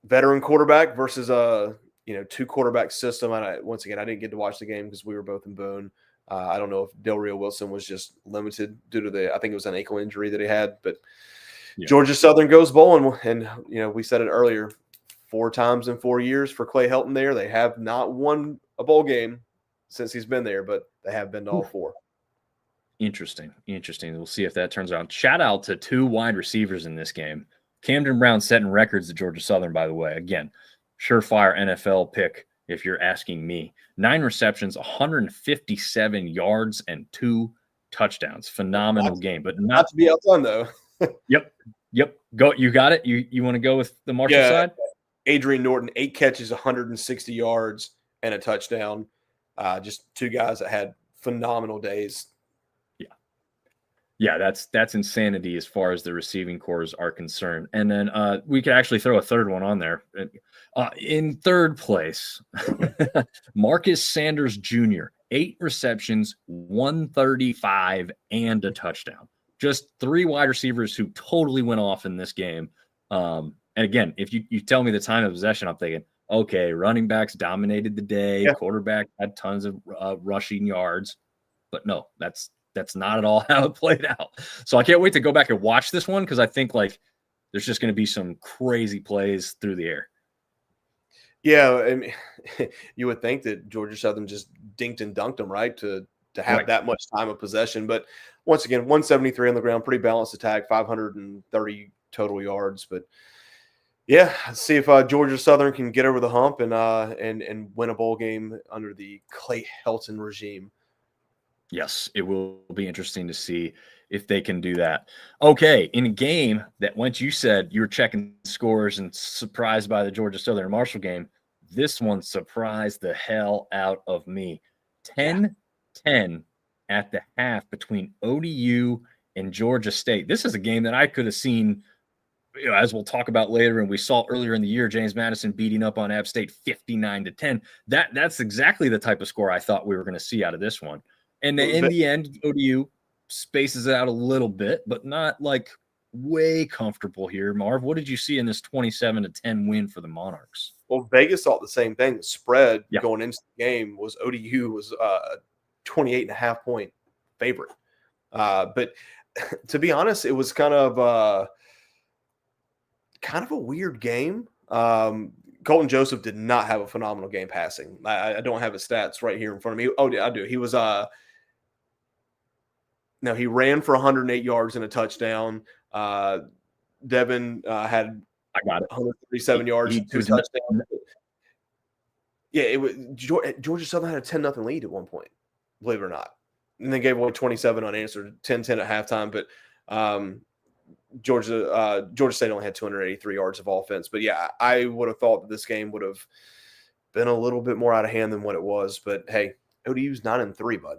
veteran quarterback versus a 2-quarterback system. And once again, I didn't get to watch the game because we were both in Boone. I don't know if Del Rio Wilson was just limited due to I think it was an ankle injury that he had, but. Yeah. Georgia Southern goes bowling, and we said it earlier, 4 times in 4 years for Clay Helton there. They have not won a bowl game since he's been there, but they have been to all 4. Interesting. We'll see if that turns out. Shout out to 2 wide receivers in this game. Camden Brown setting records at Georgia Southern, by the way. Again, surefire NFL pick if you're asking me. 9 receptions, 157 yards, and 2 touchdowns. Phenomenal game, but not to be outdone though. Yep. Go. You got it. You want to go with the Marshall side? Adrian Norton, 8 catches, 160 yards, and a touchdown. Just 2 guys that had phenomenal days. Yeah. That's insanity as far as the receiving cores are concerned. And then we could actually throw a third one on there. In third place, Marcus Sanders Jr., 8 receptions, 135, and a touchdown. Just 3 wide receivers who totally went off in this game. And again, if you tell me the time of possession, I'm thinking, okay, running backs dominated the day. Yeah. Quarterback had tons of rushing yards. But no, that's not at all how it played out. So I can't wait to go back and watch this one because I think like there's just going to be some crazy plays through the air. Yeah, I mean, you would think that Georgia Southern just dinked and dunked them, right, to have that much time of possession. But once again, 173 on the ground, pretty balanced attack, 530 total yards. But yeah, let's see if Georgia Southern can get over the hump and win a bowl game under the Clay Helton regime. Yes, it will be interesting to see if they can do that. Okay, in a game that once you said you were checking scores and surprised by the Georgia Southern Marshall game, this one surprised the hell out of me. 10-10 at the half between ODU and Georgia State. This is a game that I could have seen as we'll talk about later, and we saw earlier in the year, James Madison beating up on App State 59-10. That's exactly the type of score I thought we were going to see out of this one. And in the end, ODU spaces it out a little bit, but not like way comfortable here. Marv, what did you see in this 27-10 win for the Monarchs? Well, Vegas thought the same thing. The spread going into the game was ODU was a 28.5 point favorite. But to be honest, it was kind of a weird game. Colton Joseph did not have a phenomenal game passing. I don't have his stats right here in front of me. Oh, yeah, I do. He was no, he ran for 108 yards and a touchdown. Devin had 137 yards, 2 touchdowns. Yeah, it was Georgia Southern had a 10-0 lead at one point, believe it or not. And they gave away 27 unanswered, 10-10 at halftime. But Georgia State only had 283 yards of offense. But yeah, I would have thought that this game would have been a little bit more out of hand than what it was. But hey, ODU's 9-3, bud.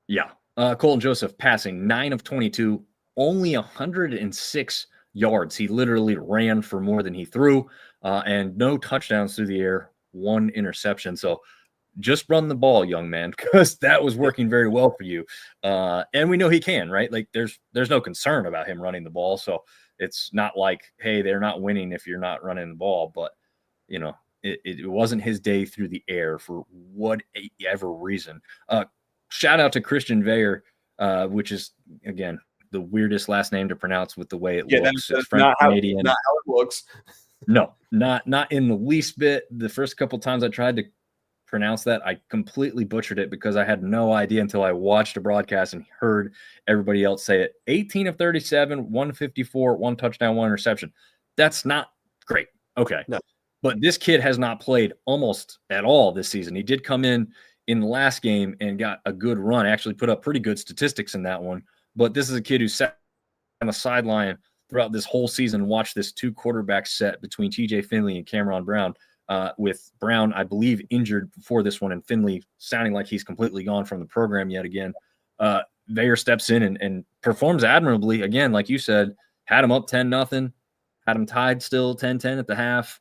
Yeah. Colton Joseph passing 9 of 22, only 106 yards. He literally ran for more than he threw, and no touchdowns through the air, 1 interception. So just run the ball, young man, because that was working very well for you. And we know he can, right? Like there's no concern about him running the ball. So it's not like, hey, they're not winning if you're not running the ball. But, you know, it wasn't his day through the air for whatever reason. Shout out to Christian Veyer, which is, again, the weirdest last name to pronounce with the way it looks. That's French Canadian. Not how it looks. No, not in the least bit. The first couple times I tried to pronounce that, I completely butchered it because I had no idea until I watched a broadcast and heard everybody else say it. 18 of 37, 154, 1 touchdown, 1 interception. That's not great. Okay. No. But this kid has not played almost at all this season. He did come in the last game and got a good run, actually put up pretty good statistics in that one. But this is a kid who sat on the sideline throughout this whole season, watched this 2 quarterback set between TJ Finley and Cameron Brown, with Brown, I believe, injured before this one, and Finley sounding like he's completely gone from the program yet again. Veyer steps in and performs admirably. Again, like you said, had him up 10-0, had him tied still 10-10 at the half,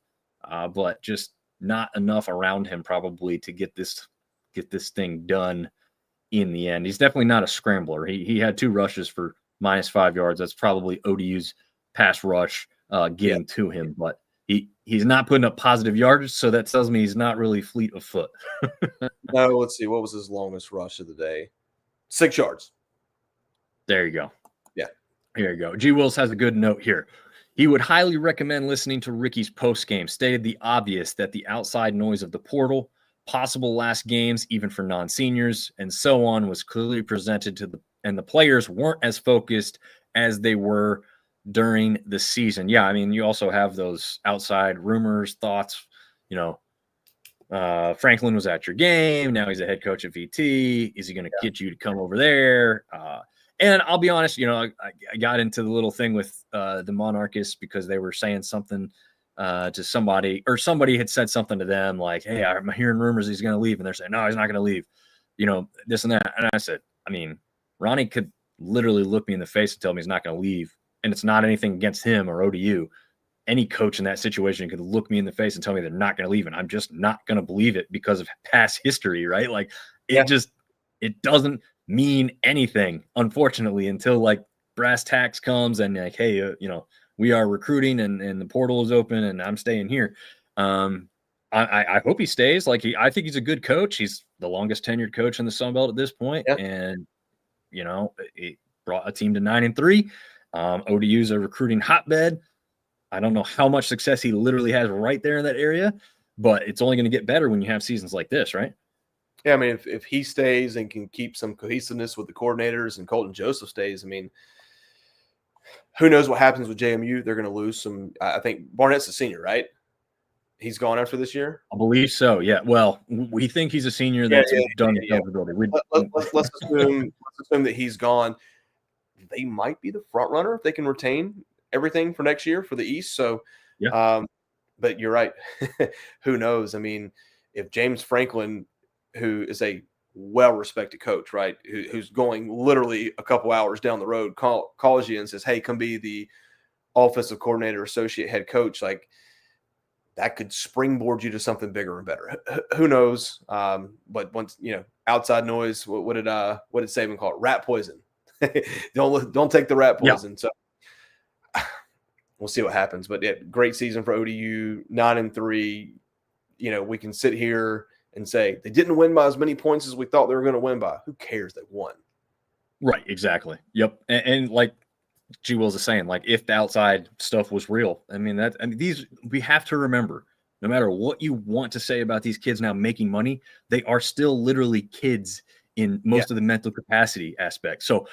but just not enough around him probably to get this thing done in the end. He's definitely not a scrambler. He had 2 rushes for -5 yards. That's probably ODU's pass rush getting to him, but he's not putting up positive yards, so that tells me he's not really fleet of foot. No, let's see. What was his longest rush of the day? 6 yards. There you go. Yeah. Here you go. G. Wills has a good note here. He would highly recommend listening to Ricky's postgame. Stated the obvious that the outside noise of the portal, possible last games, even for non-seniors, and so on, was clearly presented and the players weren't as focused as they were during the season. Yeah, I mean, you also have those outside rumors, thoughts, you know, Franklin was at your game. Now he's a head coach at VT. Is he going to get you to come over there? And I'll be honest, you know, I got into the little thing with the Monarchists because they were saying something to somebody, or somebody had said something to them like, hey, I'm hearing rumors he's going to leave. And they're saying, no, he's not going to leave, you know, this and that. And I said, I mean, Ronnie could literally look me in the face and tell me he's not going to leave. And it's not anything against him or ODU. Any coach in that situation could look me in the face and tell me they're not going to leave. And I'm just not going to believe it because of past history, right? Like it doesn't mean anything, unfortunately, until like brass tacks comes and like, hey, you know, we are recruiting and the portal is open and I'm staying here. I hope he stays. Like I think he's a good coach. He's the longest tenured coach in the Sun Belt at this point. Yeah. And, you know, it brought a team to 9-3. ODU's a recruiting hotbed. I don't know how much success he literally has right there in that area, but it's only going to get better when you have seasons like this, right? Yeah, I mean, if he stays and can keep some cohesiveness with the coordinators and Colton Joseph stays, I mean, who knows what happens with JMU? They're going to lose some. I think Barnett's a senior, right? He's gone after this year? I believe so, yeah. Well, we think he's a senior that's done the eligibility. Let's assume that he's gone. They might be the front runner if they can retain everything for next year for the East. So, but you're right. Who knows? I mean, if James Franklin, who is a well-respected coach, right, who's going literally a couple hours down the road, calls you and says, hey, come be the offensive coordinator, associate head coach, like that could springboard you to something bigger and better. Who knows? But once, outside noise, what did Saban call it? Rat poison. Don't take the rat poison. So we'll see what happens. But yeah, great season for ODU, 9-3. We can sit here and say they didn't win by as many points as we thought they were going to win by. Who cares? They won. Right. Exactly. Yep. And like G. Wills is saying, like, if the outside stuff was real, we have to remember, no matter what you want to say about these kids now making money, they are still literally kids in most of the mental capacity aspect. So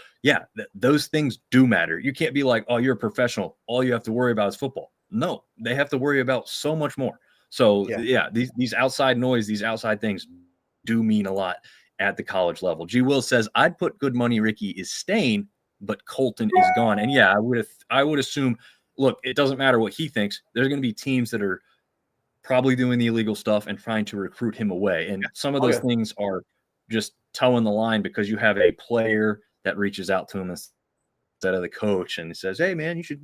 those things do matter. You can't be like, oh, you're a professional, all you have to worry about is football. No, they have to worry about so much more. So these outside noise, these outside things do mean a lot at the college level. G. Will says, I'd put good money Ricky is staying, but Colton is gone. And I would assume, look, it doesn't matter what he thinks. There's going to be teams that are probably doing the illegal stuff and trying to recruit him away. And some of those things are just towing the line because you have a player that reaches out to him instead of the coach and says, hey man, you should,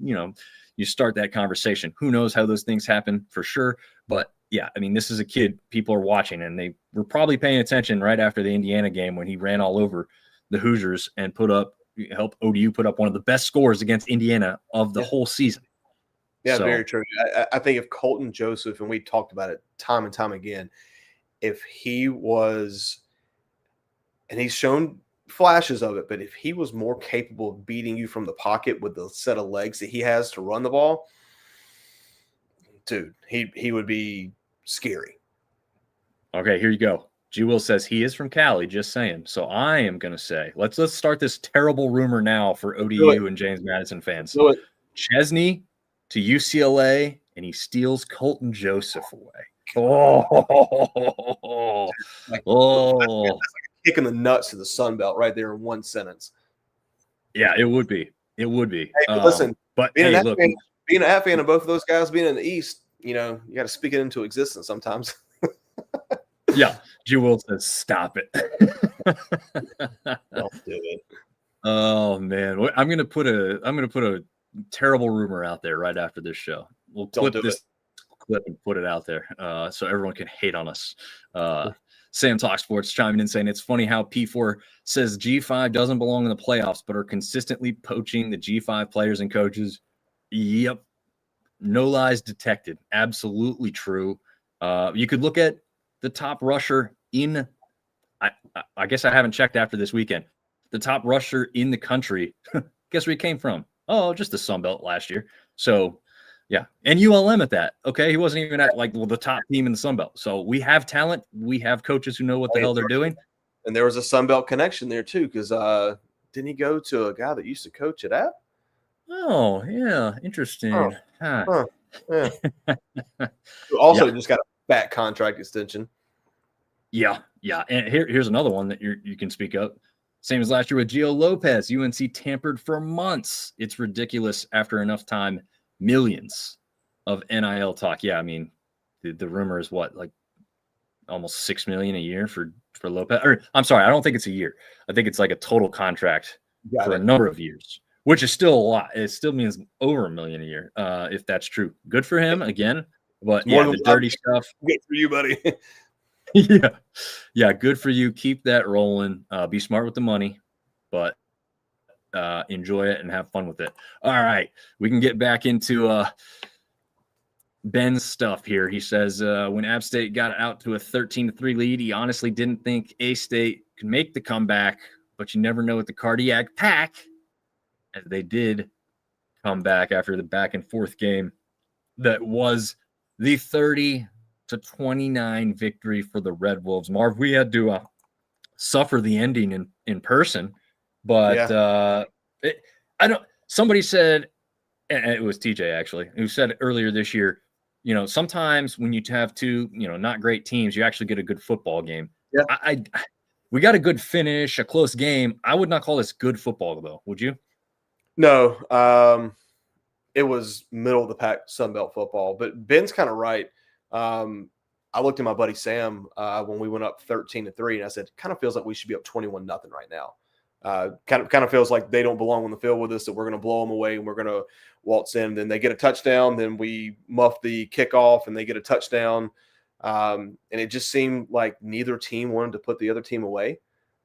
you start that conversation. Who knows how those things happen for sure. But this is a kid people are watching, and they were probably paying attention right after the Indiana game when he ran all over the Hoosiers and help ODU put up one of the best scores against Indiana of the whole season. Yeah, very true. I think if Colton Joseph, and we talked about it time and time again, if he was, and he's shown flashes of it, but if he was more capable of beating you from the pocket with the set of legs that he has to run the ball, dude, he would be scary. Okay, here you go. G. Will says he is from Cali, just saying. So I am going to say, let's start this terrible rumor now for ODU and James Madison fans. Chesney to UCLA, and he steals Colton Joseph away. That's like a kick in the nuts to the Sun Belt right there in one sentence. Yeah, it would be. It would be. Hey, listen, but being a hat fan of both of those guys being in the East, you got to speak it into existence sometimes. Yeah, G. Will says, stop it. Don't do it. Oh man, I'm gonna put a terrible rumor out there right after this show. We'll clip this clip and put it out there so everyone can hate on us. Sam Talk Sports chiming in saying it's funny how P4 says G5 doesn't belong in the playoffs, but are consistently poaching the G5 players and coaches. Yep. No lies detected. Absolutely true. You could look at the top rusher in, I guess I haven't checked after this weekend, the top rusher in the country. Guess where he came from? Oh, just the Sun Belt last year. So, yeah. And ULM at that. Okay. He wasn't even at the top team in the Sun Belt. So we have talent. We have coaches who know what the hell they're doing. And there was a Sun Belt connection there too, because didn't he go to a guy that used to coach at App? Oh, yeah. Interesting. Yeah. Also just got a fat contract extension. Yeah. And here's another one that you can speak up. Same as last year with Gio Lopez. UNC tampered for months. It's ridiculous after enough time. Millions of NIL talk. Yeah, I mean, the rumor is what, like almost $6 million a year for Lopez. Or I'm sorry, I don't think it's a year. I think it's like a total contract for a number of years, which is still a lot. It still means over $1 million a year, if that's true. Good for him again. But the dirty stuff. Good for you, buddy. Yeah, good for you. Keep that rolling. Be smart with the money, but enjoy it and have fun with it. All right, we can get back into Ben's stuff here. He says when App State got out to a 13-3 lead, he honestly didn't think A-State could make the comeback, but you never know with the cardiac pack, as they did come back after the back and forth game that was the 30-29 victory for the Red Wolves. Marv, we had to suffer the ending in person, but somebody said, and it was TJ actually, who said earlier this year, sometimes when you have two, not great teams, you actually get a good football game. Yeah. We got a good finish, a close game. I would not call this good football though. Would you? No. It was middle of the pack Sun Belt football, but Ben's kind of right. I looked at my buddy Sam when we went up 13-3, and I said, kind of feels like we should be up 21-0 right now. kind of feels like they don't belong on the field with us, that we're going to blow them away and we're going to waltz in. Then they get a touchdown. Then we muff the kickoff and they get a touchdown. And it just seemed like neither team wanted to put the other team away.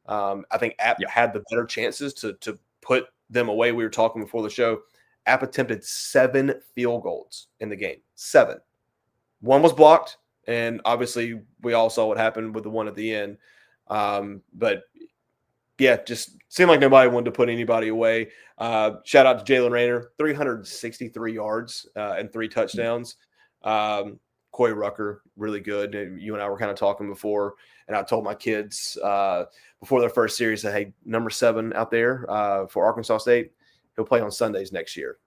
I think App had the better chances to put them away. We were talking before the show. App attempted 7 field goals in the game. 7. One was blocked, and obviously we all saw what happened with the one at the end. But yeah, just seemed like nobody wanted to put anybody away. Shout out to Jalen Rayner, 363 yards and 3 touchdowns. Coy Rucker, really good. You and I were kind of talking before, and I told my kids before their first series that, hey, number 7 out there for Arkansas State, he'll play on Sundays next year.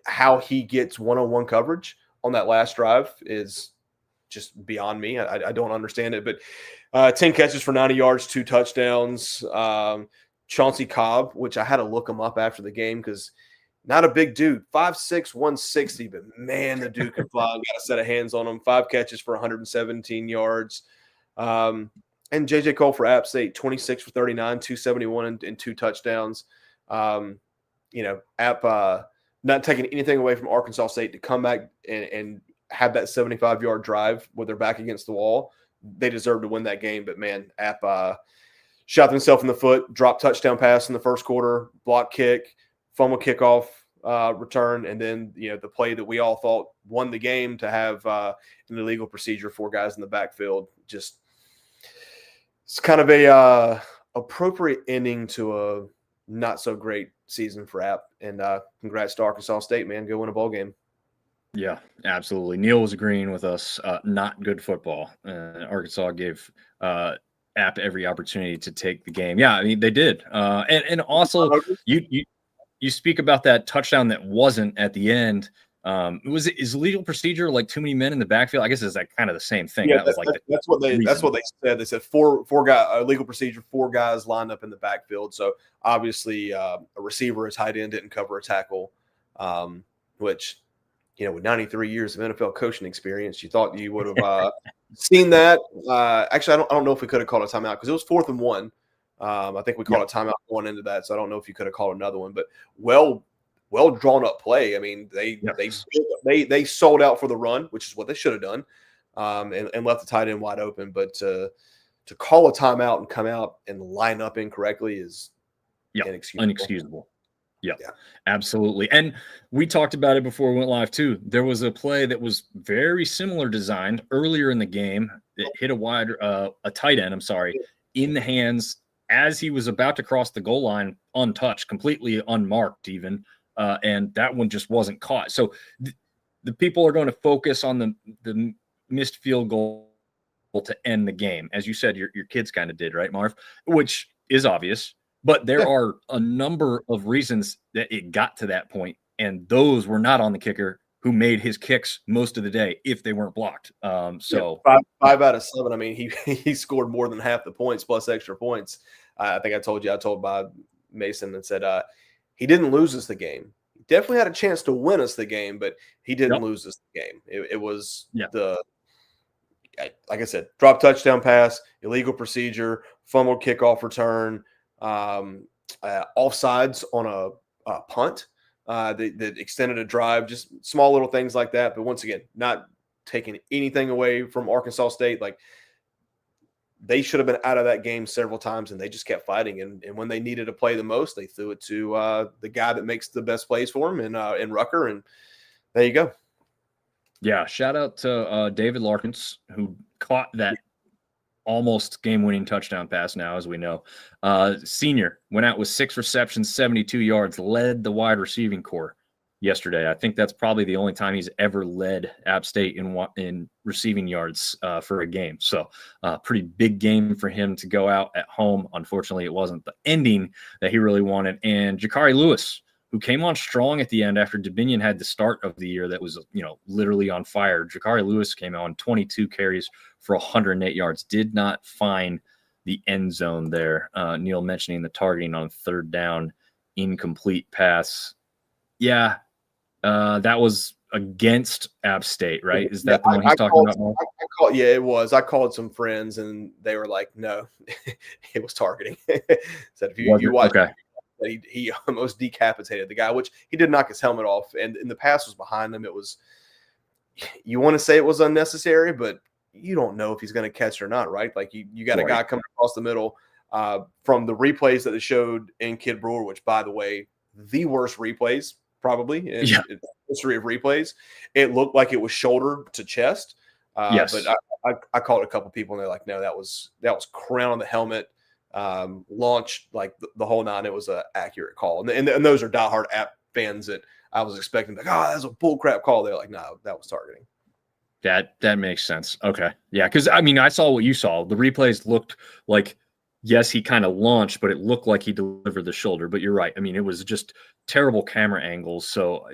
How he gets one-on-one coverage on that last drive is just beyond me. I don't understand it, but 10 catches for 90 yards, 2 touchdowns. Chauncey Cobb, which I had to look him up after the game because not a big dude, 5'6", 160, but man, the dude can fly. Got a set of hands on him. 5 catches for 117 yards. And J.J. Cole for App State, 26 for 39, 271 and 2 touchdowns. App not taking anything away from Arkansas State to come back and have that 75-yard drive with their back against the wall. They deserve to win that game, but man, App shot themselves in the foot, dropped touchdown pass in the first quarter, block kick, fumble kickoff return, and then the play that we all thought won the game to have an illegal procedure, 4 guys in the backfield. Just it's kind of a appropriate ending to a not so great season for App. And congrats to Arkansas State, man. Go win a bowl game. Yeah, absolutely. Neil was agreeing with us. Not good football. Arkansas gave App every opportunity to take the game. Yeah, I mean they did. And also you speak about that touchdown that wasn't at the end. Is legal procedure like too many men in the backfield? I guess it's like kind of the same thing. Yeah, that was like that's what they said. They said four guy legal procedure, 4 guys lined up in the backfield. So obviously a receiver, a tight end didn't cover a tackle, which with 93 years of NFL coaching experience, you thought you would have seen that. Actually, I don't know if we could have called a timeout because it was 4th and 1. I think we called a timeout going into that, so I don't know if you could have called another one. But well drawn up play. I mean, they sold out for the run, which is what they should have done, and left the tight end wide open. But to call a timeout and come out and line up incorrectly is inexcusable. Yeah, absolutely. And we talked about it before we went live too. There was a play that was very similar designed earlier in the game. It hit a tight end, in the hands as he was about to cross the goal line, untouched, completely unmarked even. And that one just wasn't caught. So the people are going to focus on the missed field goal to end the game. As you said, your kids kind of did, right, Marv? Which is obvious. But there are a number of reasons that it got to that point, and those were not on the kicker, who made his kicks most of the day if they weren't blocked. So 5 out of 7. I mean, he scored more than half the points plus extra points. I think I told Bob Mason and said he didn't lose us the game. He definitely had a chance to win us the game, but he didn't lose us the game. It was like I said, drop touchdown pass, illegal procedure, fumbled kickoff return. Offsides on a punt that extended a drive, just small little things like that. But once again, not taking anything away from Arkansas State. Like they should have been out of that game several times, and they just kept fighting. And when they needed to play the most, they threw it to the guy that makes the best plays for him in Rucker. And there you go. Yeah, shout out to David Larkins, who caught that almost game-winning touchdown pass now, as we know. Senior went out with 6 receptions, 72 yards, led the wide receiving corps yesterday. I think that's probably the only time he's ever led App State in receiving yards for a game. So pretty big game for him to go out at home. Unfortunately, it wasn't the ending that he really wanted. And Jakari Lewis, who came on strong at the end after Dominion had the start of the year that was, literally on fire. Jakari Lewis came on 22 carries for 108 yards, did not find the end zone there. Neil mentioning the targeting on 3rd down, incomplete pass. Yeah, That was against App State, right? Is that the one I he's talking called, about more? I called, yeah, it was. I called some friends and they were like, no, it was targeting. Said if you watch, Okay. he almost decapitated the guy, which he did knock his helmet off, and the pass was behind him. It was, you want to say it was unnecessary, but you don't know if he's going to catch or not, right? Like you got a guy coming across the middle. From the replays that they showed in Kid Brewer, which, by the way, the worst replays probably in history of replays. It looked like it was shoulder to chest. Yes. But I called a couple people and they're like, no, that was crown on the helmet, launch, like the whole nine. It was an accurate call. And those are diehard App fans that I was expecting, like, oh, that's a bull crap call. They're like, no, that was targeting. That makes sense. Okay. Yeah. Cause I mean, I saw what you saw. The replays looked like, yes, he kind of launched, but it looked like he delivered the shoulder. But you're right. I mean, it was just terrible camera angles. So,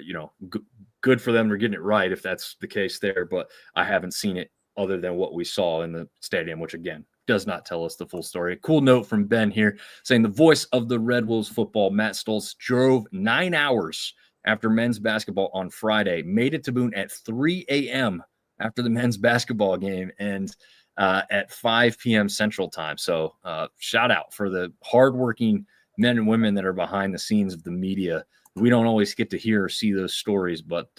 good for them for getting it right if that's the case there. But I haven't seen it other than what we saw in the stadium, which, again, does not tell us the full story. A cool note from Ben here saying the voice of the Red Wolves football, Matt Stoltz, drove 9 hours after men's basketball on Friday, made it to Boone at 3 a.m. after the men's basketball game, and at 5 p.m. Central Time. So shout out for the hardworking men and women that are behind the scenes of the media. We don't always get to hear or see those stories, but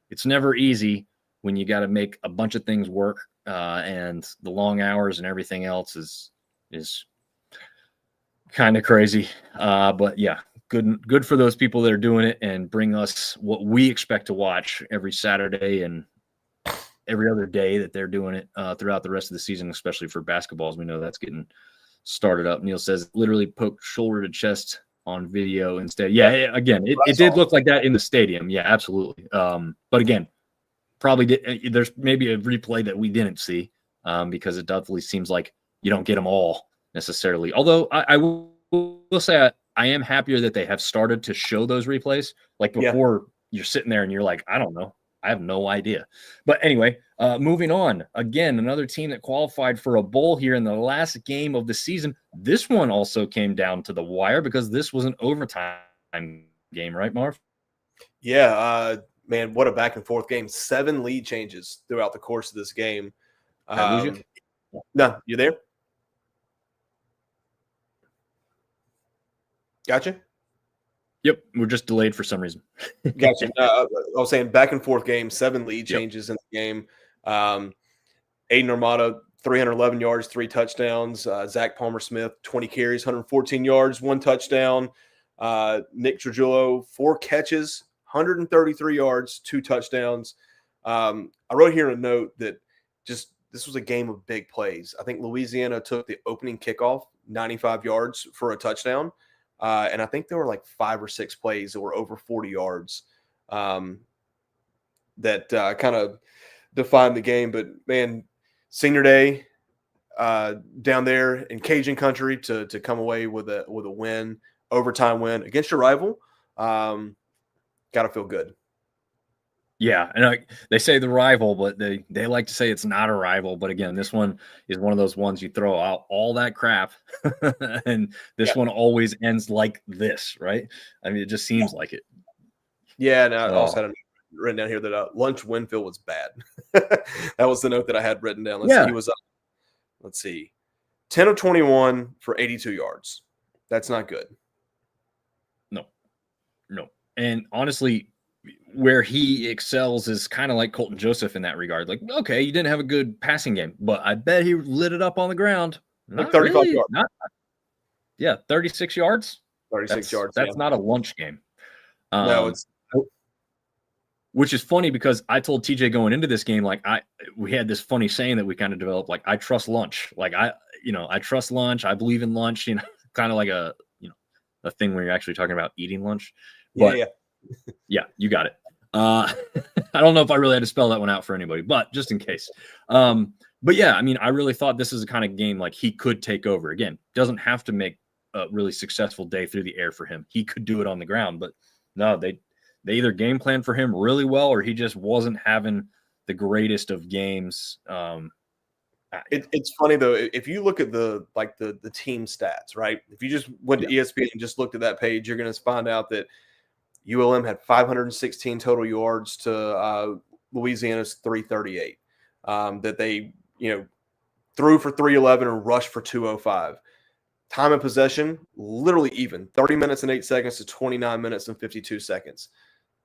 it's never easy when you got to make a bunch of things work, and the long hours and everything else is kind of crazy. But yeah, good for those people that are doing it and bring us what we expect to watch every Saturday and every other day that they're doing it throughout the rest of the season, especially for basketballs. We know that's getting started up. Neil says literally poked shoulder to chest on video instead. Yeah, again, it did look like that in the stadium. Yeah, absolutely. But again, probably there's maybe a replay that we didn't see because it definitely seems like you don't get them all necessarily. Although I will say I am happier that they have started to show those replays. Like before, you're sitting there and you're like, I don't know. I have no idea. But anyway, moving on. Again, another team that qualified for a bowl here in the last game of the season. This one also came down to the wire because this was an overtime game, right, Marv? Yeah, man, what a back and forth game. 7 lead changes throughout the course of this game. No, you there? Gotcha. Yep, we're just delayed for some reason. Gotcha. I was saying back and forth game, 7 lead changes in the game. Aiden Armada, 311 yards, 3 touchdowns. Zach Palmer-Smith, 20 carries, 114 yards, 1 touchdown. Nick Trujillo, 4 catches, 133 yards, 2 touchdowns. I wrote here a note that this was a game of big plays. I think Louisiana took the opening kickoff, 95 yards for a touchdown. And I think there were like 5 or 6 plays that were over 40 yards that kind of defined the game. But, man, senior day down there in Cajun country to come away with a win, overtime win against your rival, got to feel good. Yeah, and they say the rival, but they like to say it's not a rival. But again, this one is one of those ones you throw out all that crap, and this one always ends like this, right? I mean, it just seems like it. Yeah, and I also had written down here that Lunch Winfield was bad. That was the note that I had written down. He was up, 10 of 21 for 82 yards. That's not good. No. And honestly, where he excels is kind of like Colton Joseph in that regard. Like, okay, you didn't have a good passing game, but I bet he lit it up on the ground. Not 35 yards. 36 yards. 36 yards. That's not a lunch game. No, it's which is funny because I told TJ going into this game, like we had this funny saying that we kind of developed, like I trust lunch. Like I trust lunch. I believe in lunch, kind of like a thing where you're actually talking about eating lunch. But yeah, you got it. I don't know if I really had to spell that one out for anybody, but just in case. But yeah, I mean, I really thought this is a kind of game like he could take over. Again, doesn't have to make a really successful day through the air for him. He could do it on the ground, but no, they either game planned for him really well or he just wasn't having the greatest of games. It's funny though, if you look at the team stats, right? If you just went to ESPN and just looked at that page, you're going to find out that ULM had 516 total yards to Louisiana's 338. That they, threw for 311 and rushed for 205. Time of possession, literally even, 30 minutes and 8 seconds to 29 minutes and 52 seconds.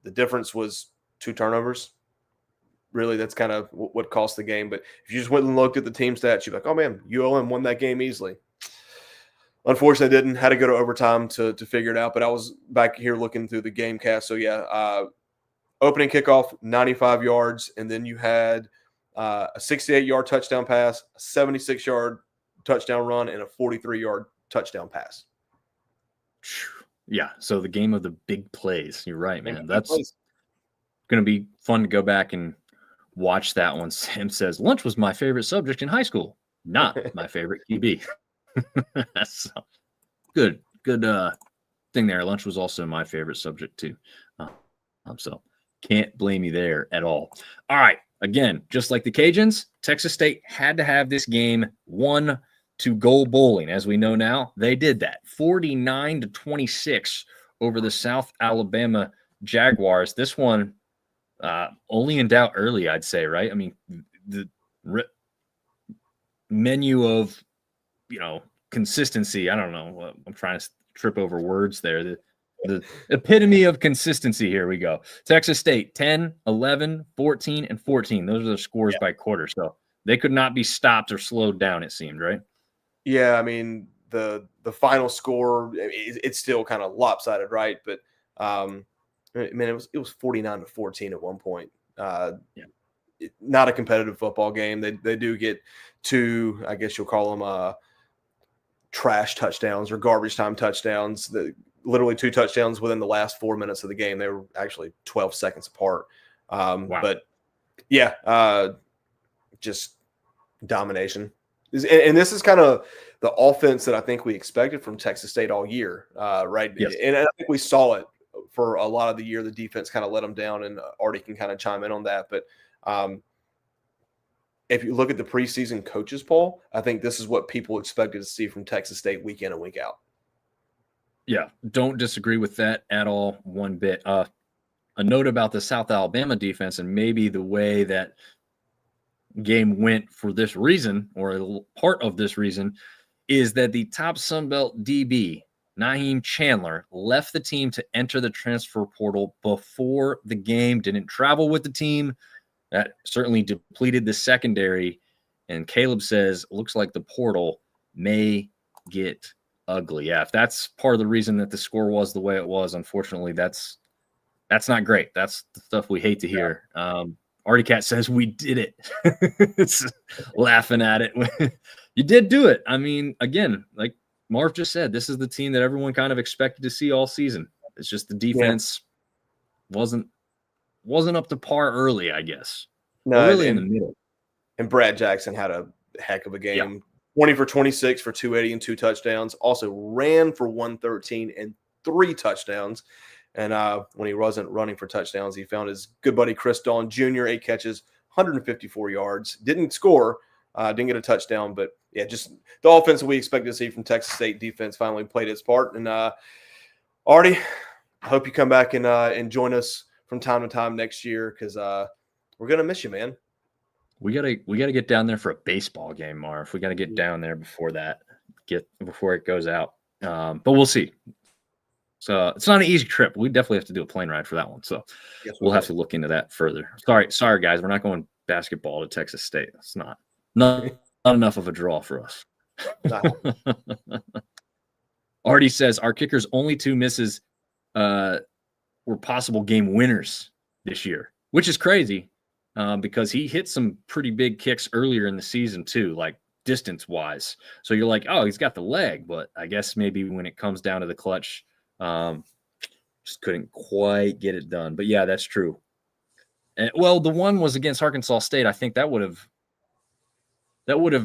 The difference was 2 turnovers. Really, that's kind of what cost the game. But if you just went and looked at the team stats, you're like, oh, man, ULM won that game easily. Unfortunately, I didn't. Had to go to overtime to figure it out. But I was back here looking through the game cast. So, yeah, opening kickoff, 95 yards. And then you had a 68-yard touchdown pass, a 76-yard touchdown run, and a 43-yard touchdown pass. Yeah, so the game of the big plays. You're right, man. That's going to be fun to go back and watch that one. Sam says, lunch was my favorite subject in high school, not my favorite QB. So, good thing there. Lunch was also my favorite subject too. So can't blame you there at all. All right. Again, just like the Cajuns, Texas State had to have this game won to go bowling. As we know now, they did that. 49-26 over the South Alabama Jaguars. This one only in doubt early, I'd say, right? I mean, the menu of, consistency. I don't know. I'm trying to trip over words there. The epitome of consistency. Here we go. Texas State, 10, 11, 14, and 14. Those are the scores by quarter. So they could not be stopped or slowed down, it seemed, right? Yeah, I mean, the final score, it's still kind of lopsided, right? But, it was 49-14 at one point. Not a competitive football game. They do get 2, I guess you'll call them trash touchdowns or garbage time touchdowns. Literally 2 touchdowns within the last 4 minutes of the game. They were actually 12 seconds apart. Wow. But yeah, just domination. And this is kind of the offense that I think we expected from Texas State all year, right? Yes. And I think we saw it for a lot of the year. The defense kind of let them down, and Artie can kind of chime in on that. But if you look at the preseason coaches poll, I think this is what people expected to see from Texas State week in and week out. Yeah, don't disagree with that at all, one bit. A note about the South Alabama defense and maybe the way that game went for this reason, or a part of this reason, is that the top Sunbelt DB, Naheem Chandler, left the team to enter the transfer portal before the game, didn't travel with the team. That certainly depleted the secondary. And Caleb says, looks like the portal may get ugly. Yeah, if that's part of the reason that the score was the way it was, unfortunately, that's not great. That's the stuff we hate to hear. Artie Cat says we did it. It's laughing at it. You did do it. I mean, again, like Marv just said, this is the team that everyone kind of expected to see all season. It's just the defense wasn't up to par early, I guess. No, really in the middle. And Brad Jackson had a heck of a game. Yeah. 20 for 26 for 280 and 2 touchdowns. Also ran for 113 and 3 touchdowns. And when he wasn't running for touchdowns, he found his good buddy Chris Dawn Jr., 8 catches, 154 yards. Didn't score, didn't get a touchdown. But, yeah, just the offense that we expected to see from Texas State defense finally played its part. And, Artie, I hope you come back and join us from time to time next year, because we're going to miss you, man. We gotta get down there for a baseball game, Marv. We gotta get down there before it goes out. But we'll see. So it's not an easy trip. We definitely have to do a plane ride for that one. So we'll have to look into that further. Sorry, guys. We're not going basketball to Texas State. It's not enough of a draw for us. Artie says our kickers' only 2 misses were possible game winners this year, which is crazy. Because he hit some pretty big kicks earlier in the season too, like distance-wise. So you're like, oh, he's got the leg, but I guess maybe when it comes down to the clutch, just couldn't quite get it done. But yeah, that's true. And, well, the one was against Arkansas State. I think that would have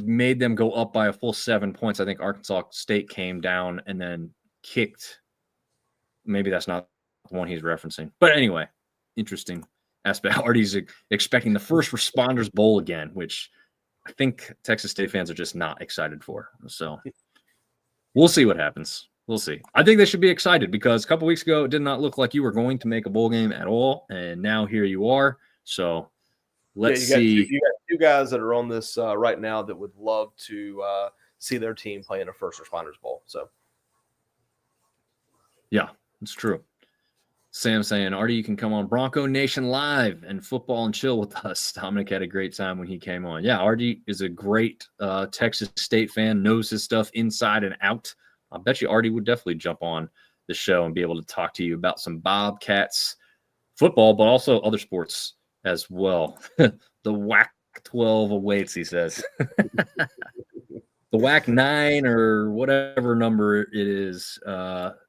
made them go up by a full 7 points. I think Arkansas State came down and then kicked. Maybe that's not the one he's referencing. But anyway, interesting aspect. Artie's expecting the first responders bowl again, which I think Texas State fans are just not excited for. So we'll see what happens. We'll see. I think they should be excited because a couple weeks ago it did not look like you were going to make a bowl game at all, and now here you are. So let's see. You got two guys that are on this right now that would love to see their team play in a first responders bowl. So, yeah, it's true. Sam saying, Artie, you can come on Bronco Nation Live and football and chill with us. Dominick had a great time when he came on. Yeah, Artie is a great Texas State fan, knows his stuff inside and out. I bet you Artie would definitely jump on the show and be able to talk to you about some Bobcats football, but also other sports as well. The WAC 12 awaits, he says. The WAC 9 or whatever number it is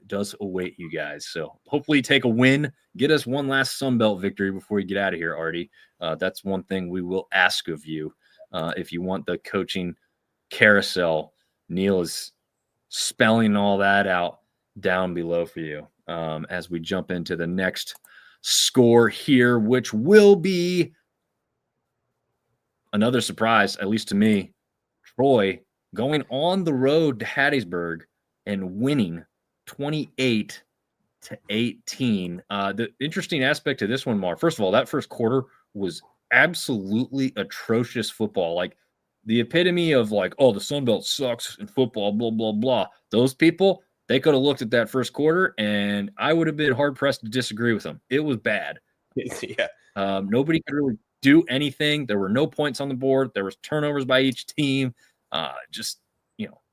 does await you guys. So hopefully take a win. Get us one last Sunbelt victory before you get out of here, Artie. That's one thing we will ask of you. If you want the coaching carousel, Neil is spelling all that out down below for you as we jump into the next score here, which will be another surprise, at least to me. Troy going on the road to Hattiesburg and winning 28-18. The interesting aspect to this one, Marv, first of all, that first quarter was absolutely atrocious football. Like the epitome of like, oh, the Sun Belt sucks in football, blah, blah, blah. Those people, they could have looked at that first quarter and I would have been hard pressed to disagree with them. It was bad. Yeah. Nobody could really do anything. There were no points on the board. There was turnovers by each team. Just,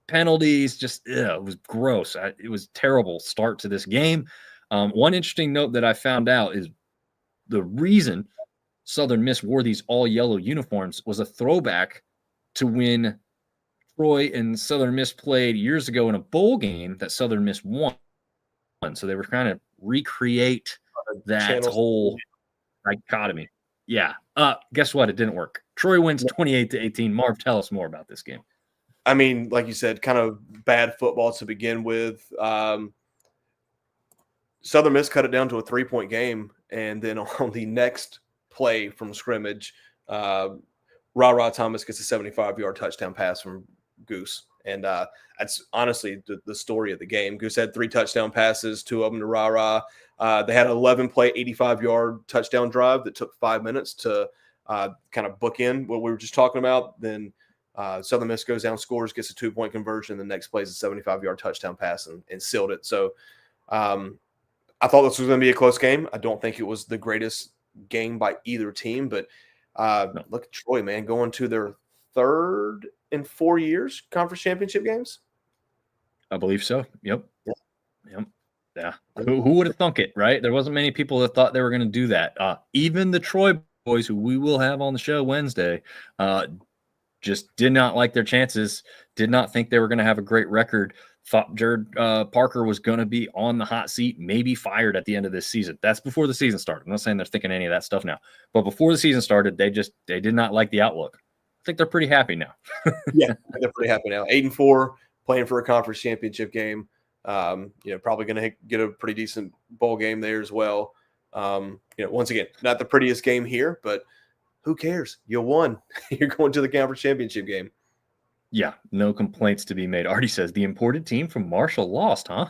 penalties, it was gross. It was a terrible start to this game. One interesting note that I found out is the reason Southern Miss wore these all yellow uniforms was a throwback to when Troy and Southern Miss played years ago in a bowl game that Southern Miss won. So they were trying to recreate that whole dichotomy. Yeah. Guess what? It didn't work. Troy wins 28-18. Marv, tell us more about this game. I mean, like you said, kind of bad football to begin with. Southern Miss cut it down to a 3-point game, and then on the next play from scrimmage, Ra Thomas gets a 75-yard touchdown pass from Goose. And that's honestly the story of the game. Goose had 3 touchdown passes, 2 of them to Ra. They had an 11-play, 85-yard touchdown drive that took 5 minutes to kind of bookend what we were just talking about. Then Southern Miss goes down, scores, gets a 2-point conversion. The next play is a 75-yard touchdown pass and sealed it. So I thought this was going to be a close game. I don't think it was the greatest game by either team, but look at Troy, man, going to their 3rd in 4 years conference championship games. I believe so. Yep. Yeah. Who would have thunk it, right? There wasn't many people that thought they were going to do that. Even the Troy boys, who we will have on the show Wednesday, just did not like their chances, did not think they were going to have a great record, thought Jared Parker was going to be on the hot seat, maybe fired at the end of this season. That's before the season started. I'm not saying they're thinking any of that stuff now, but before the season started, they did not like the outlook. I think they're pretty happy now. Yeah, they're pretty happy now. 8-4, playing for a conference championship game. Probably going to get a pretty decent bowl game there as well. Once again, not the prettiest game here, but who cares? You won. You're going to the conference championship game. Yeah, no complaints to be made. Artie says the imported team from Marshall lost, huh?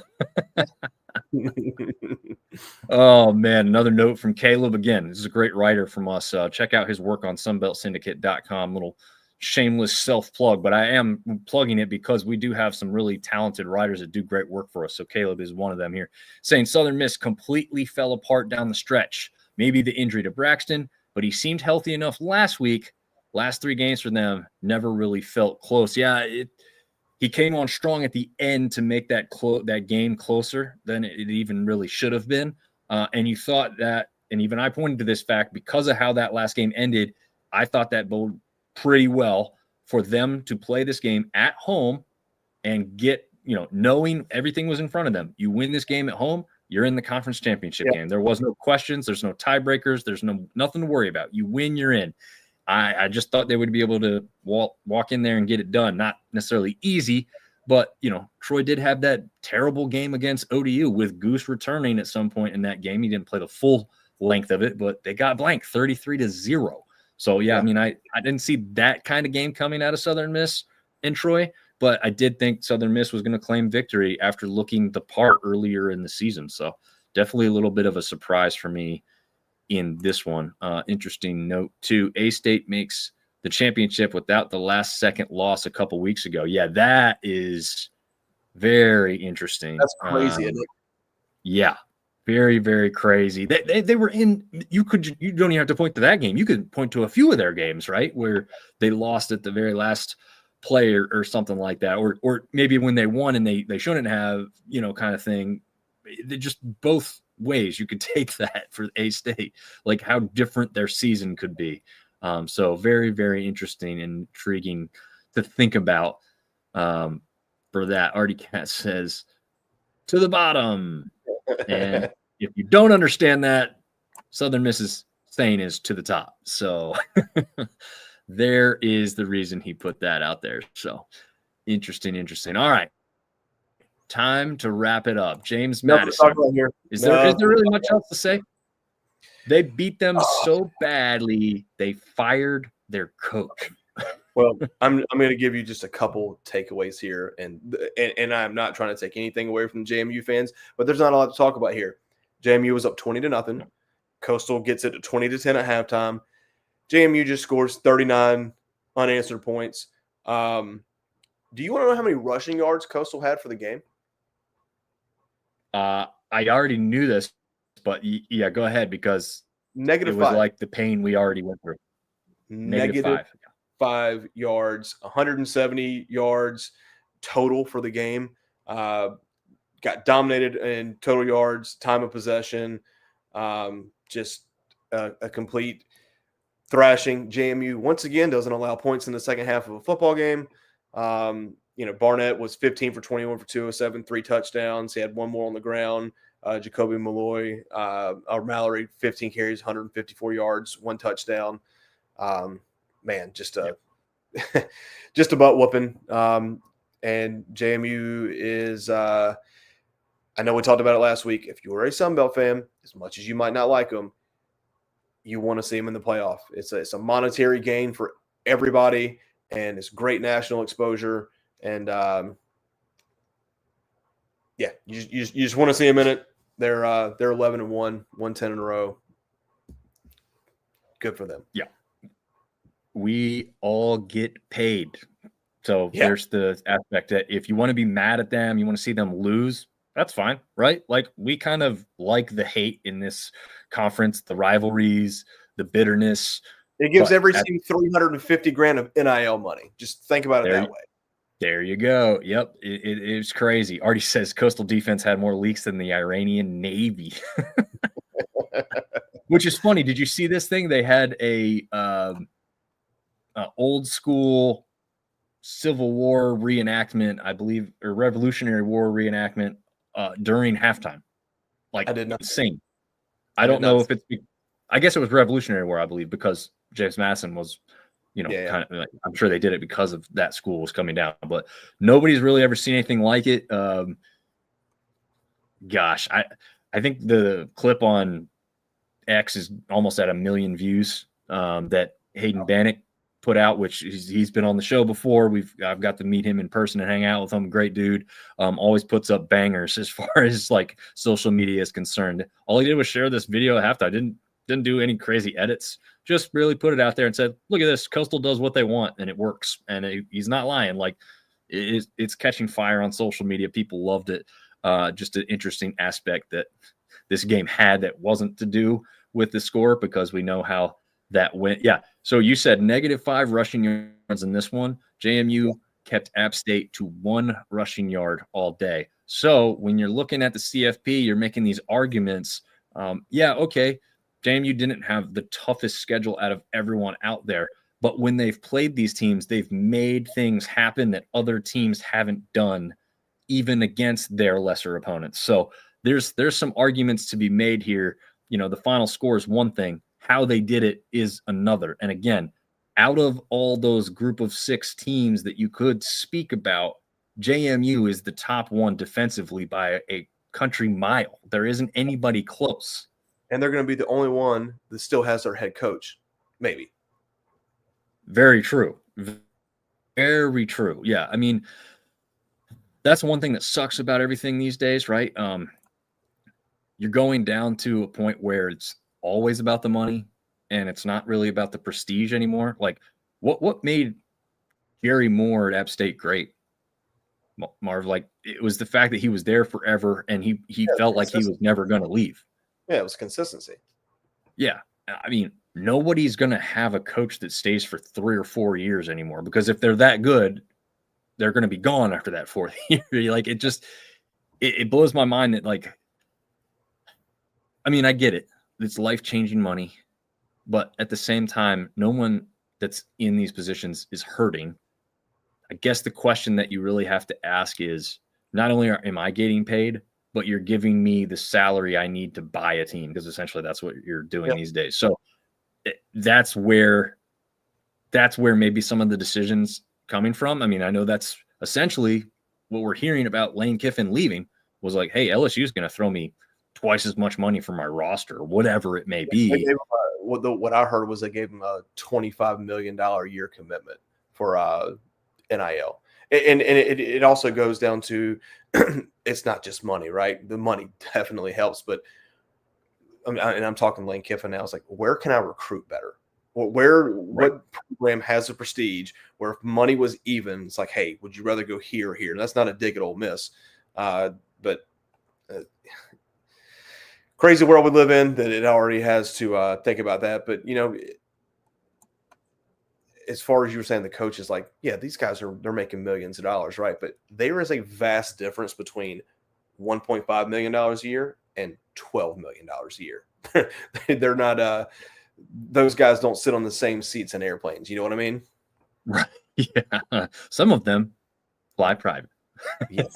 Oh, man. Another note from Caleb. Again, this is a great writer from us. Check out his work on sunbeltsyndicate.com. Little shameless self-plug, but I am plugging it because we do have some really talented writers that do great work for us. So Caleb is one of them here, saying Southern Miss completely fell apart down the stretch. Maybe the injury to Braxton, but he seemed healthy enough last week. Last 3 games for them never really felt close. Yeah, he came on strong at the end to make that game closer than it even really should have been. And you thought that, and even I pointed to this fact, because of how that last game ended, I thought that boded pretty well for them to play this game at home and get, knowing everything was in front of them. You win this game at home, you're in the conference championship game. There was no questions. There's no tiebreakers. There's nothing to worry about. You win, you're in. I just thought they would be able to walk in there and get it done. Not necessarily easy, but, Troy did have that terrible game against ODU with Goose returning at some point in that game. He didn't play the full length of it, but they got blanked 33-0. So, yeah, I mean, I didn't see that kind of game coming out of Southern Miss and Troy, but I did think Southern Miss was going to claim victory after looking the part earlier in the season. So definitely a little bit of a surprise for me in this one. Interesting note too, A-State makes the championship without the last second loss a couple weeks ago. Yeah, that is very interesting. That's crazy, isn't it? Yeah, very, very crazy. They were in. You don't even have to point to that game. You could point to a few of their games, right, where they lost at the very last play or something like that, or maybe when they won and they shouldn't have, kind of thing. They just both ways you could take that for A-State, like how different their season could be. So very, very interesting and intriguing to think about. For that, Artie Cat says to the bottom. And if you don't understand that, Southern Miss's saying is to the top. So there is the reason he put that out there. So interesting. All right. Time to wrap it up. James Madison. Is there really much else to say? They beat them so badly, they fired their coach. Well, I'm going to give you just a couple takeaways here, and I'm not trying to take anything away from JMU fans, but there's not a lot to talk about here. JMU was up 20-0. Coastal gets it to 20-10 at halftime. JMU just scores 39 unanswered points. Do you want to know how many rushing yards Coastal had for the game? I already knew this, but yeah, go ahead, because -5. It was like the pain we already went through. -5. 5 yards, 170 yards total for the game. Got dominated in total yards, time of possession, just a complete thrashing. JMU once again doesn't allow points in the second half of a football game. Barnett was 15 for 21 for 207, 3 touchdowns. He had one more on the ground. Jacoby Malloy, or Mallory, 15 carries, 154 yards, 1 touchdown. Man, just a butt whooping. And JMU is, I know we talked about it last week. If you were a Sunbelt fan, as much as you might not like them, you want to see them in the playoff. It's a monetary gain for everybody, and it's great national exposure. And you just want to see them in it. They're 11-1, 110 in a row. Good for them. Yeah. We all get paid. So there's the aspect that if you want to be mad at them, you want to see them lose, that's fine, right? Like, we kind of like the hate in this conference, the rivalries, the bitterness. It gives every team $350,000 of NIL money. Just think about it that way. There you go. Yep. It's crazy. Artie says Coastal defense had more leaks than the Iranian Navy. Which is funny. Did you see this thing? They had a old school Civil War reenactment, I believe, or Revolutionary War reenactment during halftime. Like, I did not sing. I don't know if it's. I guess it was Revolutionary War, I believe, because James Madison was, kind of. Like, I'm sure they did it because of that school was coming down, but nobody's really ever seen anything like it. Gosh, I think the clip on X is almost at 1 million views. That Hayden Bannock put out, which he's been on the show before. I've got to meet him in person and hang out with him. Great dude. Always puts up bangers as far as like social media is concerned. All he did was share this video at halftime. Didn't do any crazy edits. Just really put it out there and said, "Look at this. Coastal does what they want, and it works." And he's not lying. Like, it's catching fire on social media. People loved it. Just an interesting aspect that this game had that wasn't to do with the score, because we know how that went. Yeah. So you said -5 rushing yards in this one. JMU kept App State to 1 rushing yard all day. So when you're looking at the CFP, you're making these arguments. Okay. JMU didn't have the toughest schedule out of everyone out there, but when they've played these teams, they've made things happen that other teams haven't done, even against their lesser opponents. So there's some arguments to be made here. The final score is one thing. How they did it is another. And again, out of all those group of 6 teams that you could speak about, JMU is the top one defensively by a country mile. There isn't anybody close. And they're going to be the only one that still has their head coach, maybe. Very true. Very true. Yeah. I mean, that's one thing that sucks about everything these days, right? You're going down to a point where it's always about the money and it's not really about the prestige anymore. Like what made Jerry Moore at App State great? Marv, like it was the fact that he was there forever and he Yeah, felt like he was never going to leave. Yeah, it was consistency. Yeah. I mean, nobody's going to have a coach that stays for 3 or 4 years anymore, because if they're that good, they're going to be gone after that 4th year. Like it blows my mind that, like, I mean, I get it. It's life-changing money, but at the same time, no one that's in these positions is hurting. I guess the question that you really have to ask is, not only am I getting paid, but you're giving me the salary I need to buy a team, because essentially that's what you're doing these days. So that's where maybe some of the decisions coming from. I mean, I know that's essentially what we're hearing about Lane Kiffin leaving, was like, hey, LSU is going to throw me twice as much money for my roster, or whatever it may be. What I heard was they gave him a $25 million a year commitment for NIL. And it also goes down to, it's not just money, right? The money definitely helps, but I'm talking Lane Kiffin now. It's like, where can I recruit better? What program has the prestige where if money was even, it's like, hey, would you rather go here or here? And that's not a dig at Ole Miss, but crazy world we live in that it already has to think about that. But as far as you were saying, the coaches, like, yeah, these guys they're making millions of dollars, right? But there is a vast difference between $1.5 million a year and $12 million a year. They're not those guys don't sit on the same seats in airplanes. You know what I mean? Right. Yeah. Some of them fly private. Yes.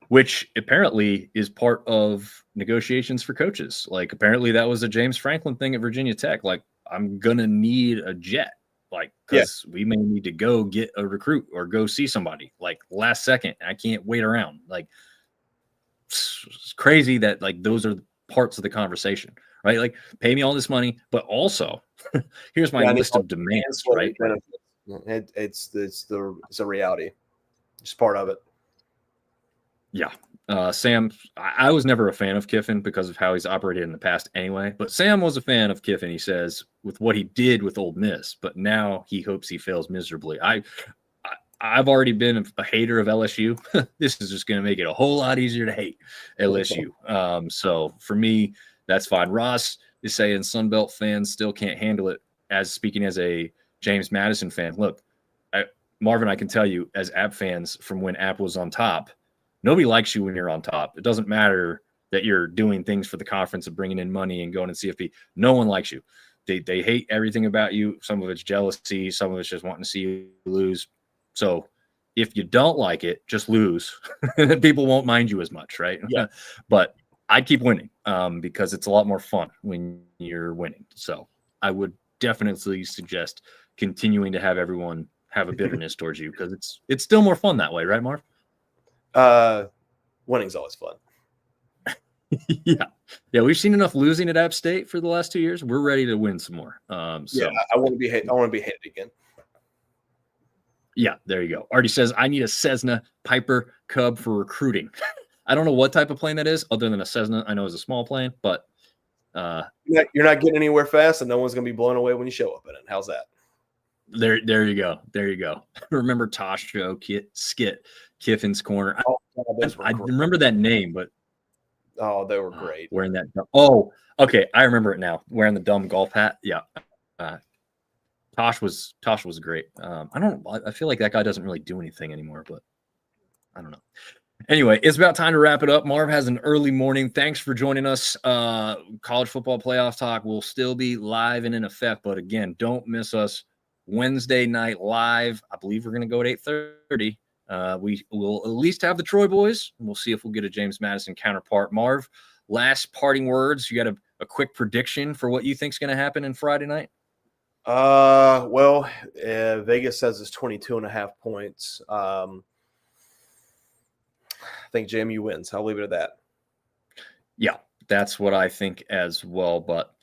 Which apparently is part of negotiations for coaches. Like, apparently that was a James Franklin thing at Virginia Tech. Like, I'm going to need a jet, like, because we may need to go get a recruit or go see somebody, like, last second. I can't wait around. Like, it's crazy that, like, those are parts of the conversation, right? Like, pay me all this money, but also here's my list of demands, right? It's a reality. It's part of it. Yeah. Sam, I was never a fan of Kiffin because of how he's operated in the past anyway, but Sam was a fan of Kiffin, he says, with what he did with Ole Miss, but now he hopes he fails miserably. I've already been a hater of LSU. This is just going to make it a whole lot easier to hate LSU. So for me, that's fine. Ross is saying Sunbelt fans still can't handle it, as speaking as a James Madison fan. Look, Marvin, I can tell you, as App fans from when App was on top, nobody likes you when you're on top. It doesn't matter that you're doing things for the conference and bringing in money and going to CFP. No one likes you. They hate everything about you. Some of it's jealousy. Some of it's just wanting to see you lose. So if you don't like it, just lose. People won't mind you as much, right? Yeah. But I'd keep winning because it's a lot more fun when you're winning. So I would definitely suggest continuing to have everyone have a bitterness towards you, because it's still more fun that way, right, Marv? Winning's always fun. Yeah, we've seen enough losing at App State for the last 2 years. We're ready to win some more. I want to be hated again. Yeah, there you go. Artie says, I need a Cessna Piper Cub for recruiting. I don't know what type of plane that is, other than a Cessna. I know it's a small plane, but you're not getting anywhere fast, and no one's going to be blown away when you show up in it. How's that? There you go. There you go. Remember Tosh Show skit Kiffin's Corner? I remember that name, but they were great. Wearing that. Oh, okay, I remember it now. Wearing the dumb golf hat. Yeah. Tosh was great. I feel like that guy doesn't really do anything anymore, but I don't know. Anyway, it's about time to wrap it up. Marv has an early morning. Thanks for joining us. College football playoff talk will still be live and in effect, but again, don't miss us Wednesday night live. I believe we're going to go at 8:30. We will at least have the Troy boys, and we'll see if we'll get a James Madison counterpart. Marv, last parting words. You got a quick prediction for what you think is going to happen in Friday night? Vegas says it's 22.5 points. I think JMU wins. I'll leave it at that. Yeah, that's what I think as well, but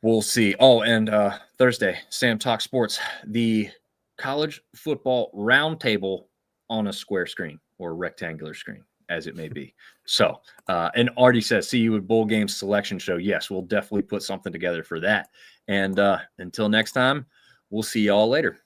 we'll see. Oh, and Thursday, Sam Talk Sports, the college football roundtable on a square screen or rectangular screen, as it may be. So, and Artie says, see you at Bowl Games Selection Show. Yes, we'll definitely put something together for that. And until next time, we'll see y'all later.